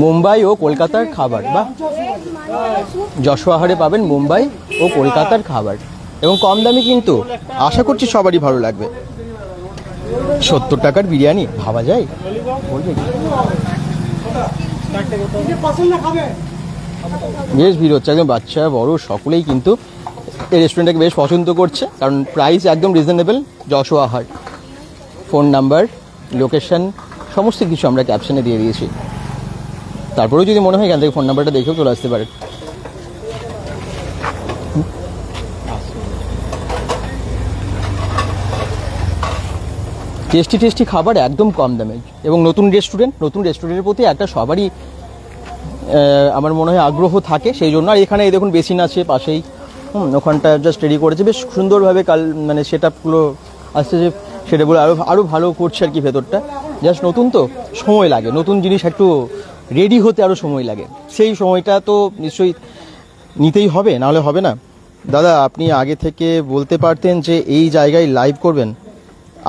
মুম্বাই ও কলকাতার খাবার, বা যশো আহারে পাবেন মুম্বাই ও কলকাতার খাবার, এবং কম দামি, কিন্তু আশা করছি সবারই ভালো লাগবে। 70 টাকার বিরিয়ানি ভাবা যায়? বলবে বেশ ভিড় হচ্ছে, একদম বাচ্চা বড় সকলেই কিন্তু এই রেস্টুরেন্টটাকে বেশ পছন্দ করছে, কারণ প্রাইস একদম রিজনেবল। যশো আহার, ফোন নাম্বার, লোকেশন সমস্ত কিছু আমরা ক্যাপশনে দিয়ে দিয়েছি। তারপরেও যদি মনে হয় এখান থেকে ফোন নাম্বারটা দেখেও চলে আসতে পারেন। টেস্টি খাবার একদম কম দামে, এবং নতুন রেস্টুরেন্টের প্রতি একটা সবারই আমার মনে হয় আগ্রহ থাকে, সেই জন্য। আর এখানে এই দেখুন বেসিন আছে পাশেই, ওখানটা জাস্ট রেডি করেছে বেশ সুন্দরভাবে, মানে সেট আপগুলো আসছে, যে সেটাগুলো আরও ভালো করছে আর কি। ভেতরটা জাস্ট নতুন তো সময় লাগে, নতুন জিনিস একটু রেডি হতে আরও সময় লাগে, সেই সময়টা তো নিশ্চয়ই নিতেই হবে, নাহলে হবে না। দাদা আপনি আগে থেকে বলতে পারতেন যে এই জায়গায় লাইভ করবেন,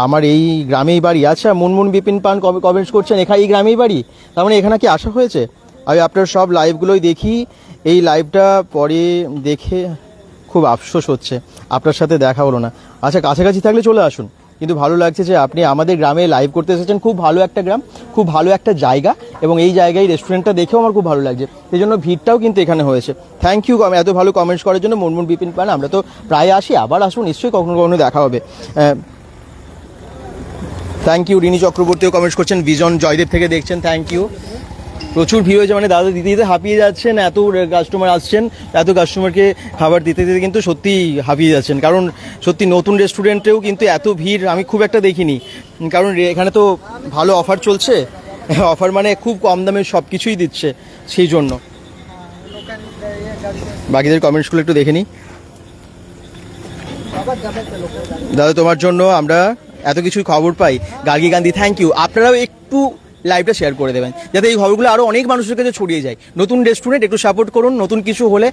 আমার এই গ্রামেই বাড়ি। আচ্ছা, মুনমুন বিপিন পান কমেন্টস করছেন এখানে এই গ্রামেই বাড়ি, তার মানে এখানে কি আসা হয়েছে? আমি আপনার সব লাইভগুলোই দেখি, এই লাইভটা পরে দেখে খুব আফসোস হচ্ছে আপনার সাথে দেখা হলো না। আচ্ছা, কাছাকাছি থাকলে চলে আসুন, কিন্তু ভালো লাগছে যে আপনি আমাদের গ্রামে লাইভ করতে এসেছেন। খুব ভালো একটা গ্রাম, খুব ভালো একটা জায়গা, এবং এই জায়গায় রেস্টুরেন্টটা দেখেও আমার খুব ভালো লাগছে, সেই জন্য ভিড়টাও কিন্তু এখানে হয়েছে। থ্যাংক ইউ এত ভালো কমেন্টস করার জন্য মুনমুন বিপিন পান। আমরা তো প্রায় আসি, আবার আসুন, নিশ্চয়ই কখনো কখনো দেখা হবে। Thank you. রিনি চক্রবর্তীও কমেন্টস করছেন, বিজন জয়দেব থেকে দেখছেন, থ্যাংক ইউ। প্রচুর ভিড় হয়েছে, মানে দাদা দিতে দিতে হাঁপিয়ে যাচ্ছেন, এত কাস্টমার আসছেন, এত কাস্টমারকে খাবার দিতে দিতে কিন্তু সত্যি হাঁপিয়ে যাচ্ছেন, কারণ সত্যি নতুন রেস্টুরেন্টেও কিন্তু এত ভিড় আমি খুব একটা দেখিনি, কারণ এখানে তো ভালো অফার চলছে, অফার মানে খুব কম দামে সব কিছুই দিচ্ছে, সেই জন্য। বাকিদের কমেন্টসগুলো একটু দেখে নিই। দাদা তোমার জন্য আমরা এত কিছু খবর পাই, গার্গীকান্দি, থ্যাংক ইউ। আপনারাও একটু লাইভটা শেয়ার করে দেবেন, যাতে এই খবরগুলো আরও অনেক মানুষের কাছে ছড়িয়ে যায়। নতুন রেস্টুরেন্ট, একটু সাপোর্ট করুন, নতুন কিছু হলে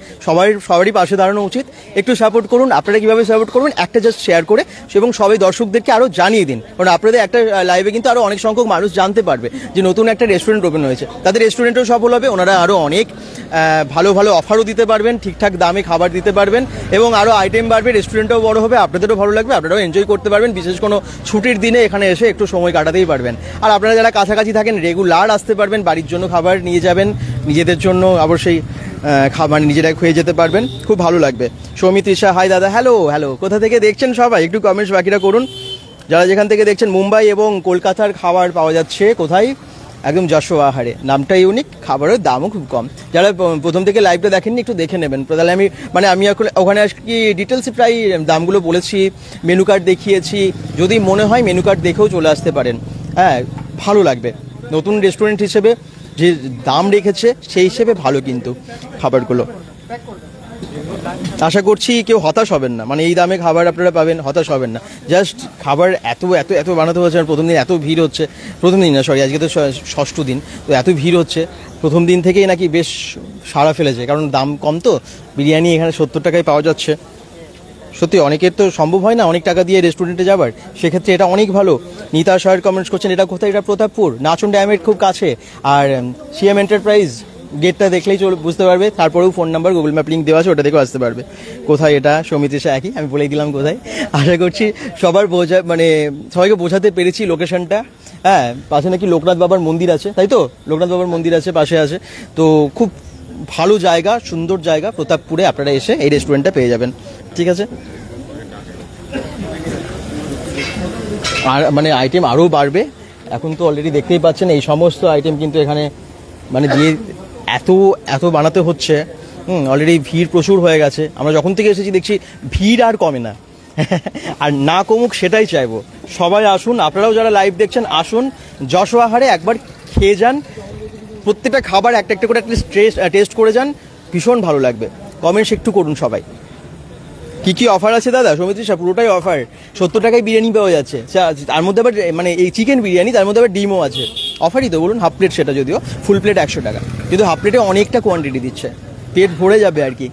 সবারই পাশে দাঁড়ানো উচিত, একটু সাপোর্ট করুন। আপনারা কীভাবে সাপোর্ট করবেন, একটা জাস্ট শেয়ার করে, এবং সবাই দর্শকদেরকে আরও জানিয়ে দিন, কারণ আপনাদের একটা লাইভে কিন্তু আরও অনেক সংখ্যক মানুষ জানতে পারবে যে নতুন একটা রেস্টুরেন্ট ওপেন হয়েছে, তাদের রেস্টুরেন্টও সফল হবে, ওনারা আরও অনেক ভালো ভালো অফারও দিতে পারবেন, ঠিকঠাক দামে খাবার দিতে পারবেন, এবং আরও আইটেম বাড়বে, রেস্টুরেন্টটাও বড় হবে, আপনাদেরও ভালো লাগবে, আপনারাও এনজয় করতে পারবেন। বিশেষ কোনো ছুটির দিনে এখানে এসে একটু সময় কাটাতেই পারবেন। আর আপনারা যারা কাছাকাছি থাকেন, রেগুলার আসতে পারবেন, বাড়ির জন্য খাবার নিয়ে যাবেন, নিজেদের জন্য অবশ্যই খাবার নিজেরাই খেয়ে যেতে পারবেন, খুব ভালো লাগবে। সৌমিত ঋষা, হাই দাদা, হ্যালো হ্যালো, কোথা থেকে দেখছেন সবাই একটু কমেন্টস বাকিরা করুন। যারা যেখান থেকে দেখছেন, মুম্বাই এবং কলকাতার খাবার পাওয়া যাচ্ছে কোথায়? একদম যশো আহারে, নামটা ইউনিক, খাবারের দামও খুব কম। যারা প্রথম থেকে লাইভটা দেখেননি একটু দেখে নেবেন, তাহলে আমি এখন ওখানে কি ডিটেলসে প্রায় দামগুলো বলেছি, মেনু কার্ড দেখিয়েছি। যদি মনে হয় মেনু কার্ড দেখেও চলে আসতে পারেন, হ্যাঁ ভালো লাগবে। নতুন রেস্টুরেন্ট হিসেবে যে দাম রেখেছে সেই হিসেবে ভালো কিন্তু খাবারগুলো। আশা করছি কেউ হতাশ হবেন না, মানে এই দামে খাবার আপনারা পাবেন, হতাশ হবেন না। জাস্ট খাবার এত এত এত বানাতে হচ্ছে, আর প্রথম দিন এত ভিড় হচ্ছে, প্রথম দিন না সরি আজকে তো ষষ্ঠ দিন, তো এত ভিড় হচ্ছে প্রথম দিন থেকেই নাকি বেশ সাড়া ফেলেছে, কারণ দাম কম তো। বিরিয়ানি এখানে 70 টাকায় পাওয়া যাচ্ছে। সত্যি অনেকের তো সম্ভব হয় না অনেক টাকা দিয়ে রেস্টুরেন্টে যাবার, সেক্ষেত্রে এটা অনেক ভালো। নিতা সহায় কমেন্টস করছেন এটা কোথায়, এটা প্রতাপপুর, নাচন ড্যামের খুব কাছে। আর সিএম এন্টারপ্রাইজ গেটটা দেখলেই বুঝতে পারবে, তারপরেও phone number Google map link দেওয়া আছে, ওটা দেখেও আসতে পারবে। কোথায় এটা সমিতিশা একই, আমি বলেই দিলাম কোথায়। আশা করছি সবার সবাইকে বোঝাতে পেরেছি লোকেশনটা। হ্যাঁ, পাশে নাকি লোকনাথ বাবার মন্দির আছে, তাই তো? লোকনাথ বাবার মন্দির আছে, পাশে আছে। তো খুব ভালো জায়গা, সুন্দর জায়গা, প্রতাপপুরে আপনারা এসে এই রেস্টুরেন্টটা পেয়ে যাবেন। ঠিক আছে, আর মানে আইটেম আরও বাড়বে। এখন তো অলরেডি দেখতেই পাচ্ছেন এই সমস্ত আইটেম কিন্তু এখানে মানে দিয়ে এত এত বানাতে হচ্ছে। অলরেডি ভিড় প্রচুর হয়ে গেছে। আমরা যখন থেকে এসেছি দেখছি ভিড় আর কমে না, আর না কমুক সেটাই চাইবো। সবাই আসুন, আপনারাও যারা লাইভ দেখছেন আসুন, যশো আহারে একবার খেয়ে যান। প্রত্যেকটা খাবার একটা একটা করে টেস্ট করে যান, ভীষণ ভালো লাগবে। কমেন্টস একটু করুন সবাই। কি কি অফার আছে দাদা? সমিতি পুরোটাই অফার। 70 টাকায় বিরিয়ানি পাওয়া যাচ্ছে, তার মধ্যে আবার মানে এই চিকেন বিরিয়ানি, তার মধ্যে আবার ডিমও আছে। অফারই তো বলুন, হাফ প্লেট সেটা, যদিও ফুল প্লেট 100 টাকা, কিন্তু হাফ প্লেটে অনেকটা কোয়ান্টিটি দিচ্ছে, পেট ভরে যাবে আর কি।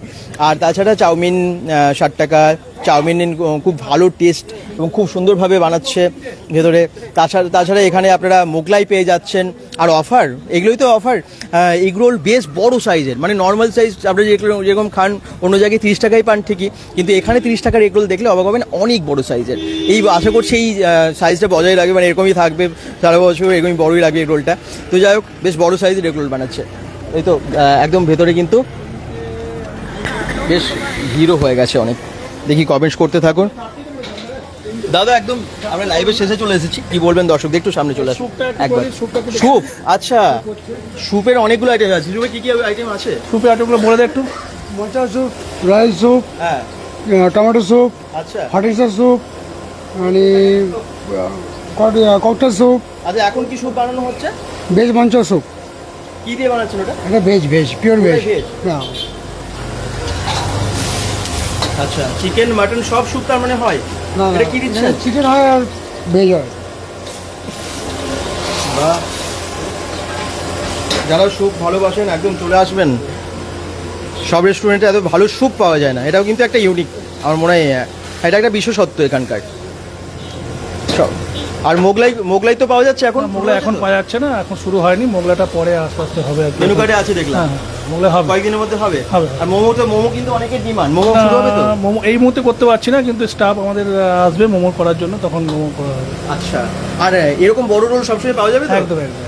আর তাছাড়া চাউমিন 60 টাকা, চাউমিন খুব ভালো টেস্ট এবং খুব সুন্দরভাবে বানাচ্ছে ভেতরে। তাছাড়া এখানে আপনারা মোগলাই পেয়ে যাচ্ছেন। আর অফার, এগুলোই তো অফার। এগরোল বেশ বড় সাইজের, মানে নর্মাল সাইজ আপনারা যেরকম খান অন্য জায়গায় 30 টাকায় পান ঠিকই, কিন্তু এখানে 30 টাকার এগরোল দেখলে অবাক হবেন, অনেক বড় সাইজের। এই আশা করছি এই সাইজটা বজায় রাখবে, মানে এরকমই থাকবে সারা বছর, এরকমই বড়ই লাগবে এগরোলটা। তো যাই হোক, বেশ বড় সাইজের এগরোল বানাচ্ছে। এই তো একদম ভেতরে কিন্তু বেশ ভিড়ও হয়ে গেছে অনেক। দেখি কমেন্টস করতে থাকুন। দাদা একদম আমরা লাইভের শেষে চলে এসেছি, কি বলবেন দর্শকদের? একটু সামনে চলে আসুন একবার। স্যুপ, আচ্ছা স্যুপের অনেকগুলো আইটেম আছে। স্যুপে কি কি আইটেম আছে? স্যুপের আইটেমগুলো বলে দে একটু। মোচা স্যুপ, রাইস স্যুপ, হ্যাঁ, টমেটো স্যুপ, আচ্ছা হাটিসা স্যুপ, মানে ককটেল স্যুপ। আচ্ছা, এখন কি স্যুপ বানানো হচ্ছে? ভেজ মঞ্চ স্যুপ। কি দিয়ে বানাচ্ছেন ওটা? এটা ভেজ পিওর ভেজ। হ্যাঁ, আচ্ছা, চিকেন মাটন সব স্যুপ তার মানে হয়? না এটা কি দিচ্ছেন? চিকেন হয় আর ভেজ হয়। বাহ, যারা স্যুপ ভালোবাসেন একদম চলে আসবেন। সব রেস্টুরেন্টে এত ভালো স্যুপ পাওয়া যায় না, এটাও কিন্তু একটা ইউনিক, আমার মনে হয় এটা একটা বিশেষত্ব এখানকার। সব আর মোগলাই তো পাওয়া যাচ্ছে এখন? মোগলাই এখন পাওয়া যাচ্ছে না, এখন শুরু হয়নি, মোগলাইটা পরে আস্তে আস্তে হবে আর কি। মেনু কার্ডে আছে দেখলাম। হ্যাঁ, মোগলাই হবে, কয়েকদিনের মধ্যে হবে। হবে। আর মোমো কিন্তু অনেকের ডিমান্ড, মোমো শুরু হবে তো? মোমো এই মুহূর্তে করতে পারছি না, কিন্তু স্টাফ আমাদের আসবে মোমো করার জন্য, তখন মোমো করা হবে। আচ্ছা, আর এরকম বড় রোল সবসময় পাওয়া যাবে তো? একদম একদম।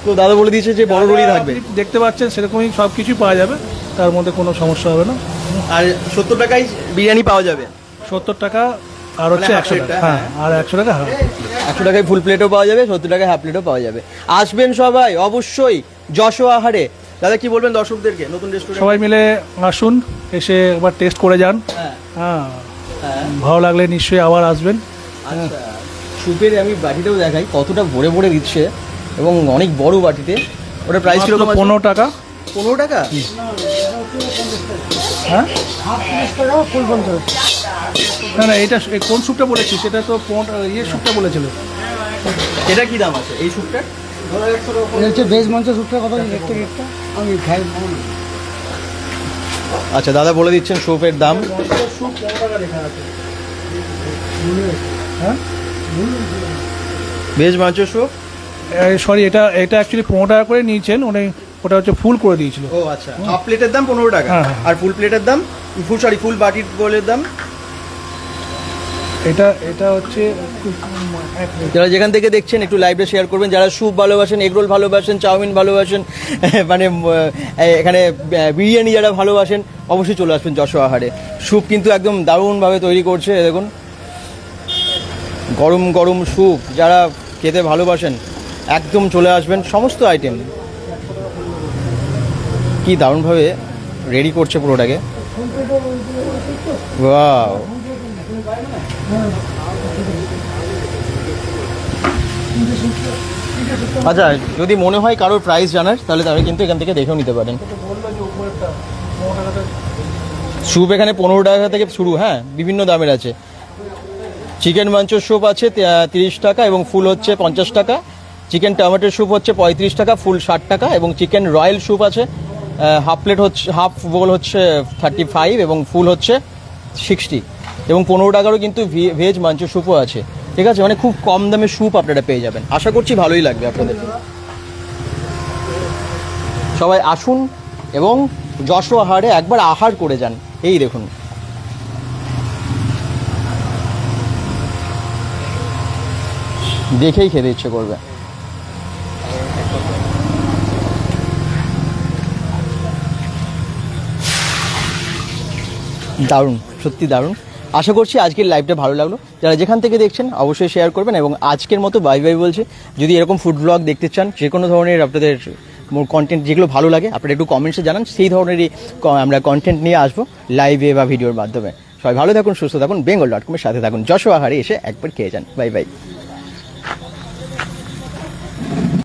তো দাদা বলে দিয়েছে যে বড় রোলই থাকবে। আপনি দেখতে পাচ্ছেন সেরকমই সব কিছুই পাওয়া যাবে, তার মধ্যে কোনো সমস্যা হবে না। আর 70 টাকায় বিরিয়ানি পাওয়া যাবে? 70 টাকা আর হচ্ছে মানে 100 টাকা। হ্যাঁ, আর 100 টাকা। হ্যাঁ, 100 টাকায় ফুল প্লেটও পাওয়া যাবে, 70 টাকায় হাফ প্লেটও পাওয়া যাবে। আসবেন সবাই অবশ্যই যশো আহারে। দাদা কি বলবেন দর্শকদেরকে? নতুন রেস্টুরেন্ট সবাই মিলে আসুন, এসে একবার টেস্ট করে যান। হ্যাঁ, ভালো লাগলে নিশ্চয়ই আবার আসবেন। আচ্ছা, স্যুপের আমি বাটিটাও দেখাই, কতটা ভরে ভরে দিচ্ছে এবং অনেক বড় বাটিতে। ওটার প্রাইস কিরকম? 15 টাকা। 15 টাকা? হ্যাঁ, ফুল 50। না না, এটা কোন স্যুপটা বলেছিস? সেটা তো স্যুপটা বলেছিল। এটা কি দাম আছে এই স্যুপটার? এটা হচ্ছে ভেজ মঞ্চ স্যুপটা কত দেখতে রেটটা আমি খাই। আচ্ছা, দাদা বলে দিচ্ছেন স্যুপের দাম। স্যুপ 15 টাকা লেখা আছে। হ্যাঁ, ভেজ মাংস স্যুপ, সরি, এটা অ্যাকচুয়ালি 15 টাকা করে নিয়েছেন, ওটা হচ্ছে ফুল করে দিয়েছিল। ও আচ্ছা, হাফ প্লেটের দাম 15 টাকা। হ্যাঁ। আর ফুল প্লেটের দাম, ফুল বাটির গোলের দাম? এটা হচ্ছে যারা যেখান থেকে দেখছেন একটু লাইভে শেয়ার করবেন, যারা স্যুপ ভালোবাসেন, এগরোল ভালোবাসেন, চাউমিন ভালোবাসেন, মানে এখানে বিরিয়ানি যারা ভালোবাসেন, অবশ্যই চলে আসবেন যশো আহারে। স্যুপ কিন্তু একদম দারুণভাবে তৈরি করছে, দেখুন গরম গরম স্যুপ। যারা খেতে ভালোবাসেন একদম চলে আসবেন, সমস্ত আইটেম কি দারুণভাবে রেডি করছে পুরোটাকে। ওয়াও, আচ্ছা যদি মনে হয় কারোর প্রাইস জানার তাহলে তারা কিন্তু এখান থেকে দেখেও নিতে পারেন। স্যুপ এখানে 15 টাকা থেকে শুরু, হ্যাঁ বিভিন্ন দামের আছে। চিকেন মাঞ্চোর স্যুপ আছে 30 টাকা এবং ফুল হচ্ছে 50 টাকা। চিকেন টমেটোর স্যুপ হচ্ছে 35 টাকা, ফুল 60 টাকা। এবং চিকেন রয়্যাল স্যুপ আছে হাফ প্লেট হচ্ছে, হাফ বোল হচ্ছে 35 এবং ফুল হচ্ছে 60। এবং 15 টাকারও কিন্তু ভেজ মাঞ্চো স্যুপও আছে। ঠিক আছে, মানে খুব কম দামে স্যুপ আপনারা পেয়ে যাবেন। আশা করছি ভালোই লাগবে আপনাদের। সবাই আসুন এবং যশো আহারে একবার আহার করে যান। এই দেখুন, দেখেই খেতে ইচ্ছে করবে। দারুণ, সত্যি দারুণ। আশা করছি আজকের লাইভটা ভালো লাগলো। যারা যেখান থেকে দেখছেন অবশ্যই শেয়ার করবেন এবং আজকের মতো বাই বাই বলছে। যদি এরকম ফুড ব্লগ দেখতে চান, যে কোনো ধরনের আপনাদের কন্টেন্ট যেগুলো ভালো লাগে আপনারা একটু কমেন্টসে জানান, সেই ধরনেরই আমরা কন্টেন্ট নিয়ে আসবো লাইভে বা ভিডিওর মাধ্যমে। সবাই ভালো থাকুন, সুস্থ থাকুন, bengal.com-এর সাথে থাকুন। যশো আহারে এসে একবার খেয়ে যান। Bye bye.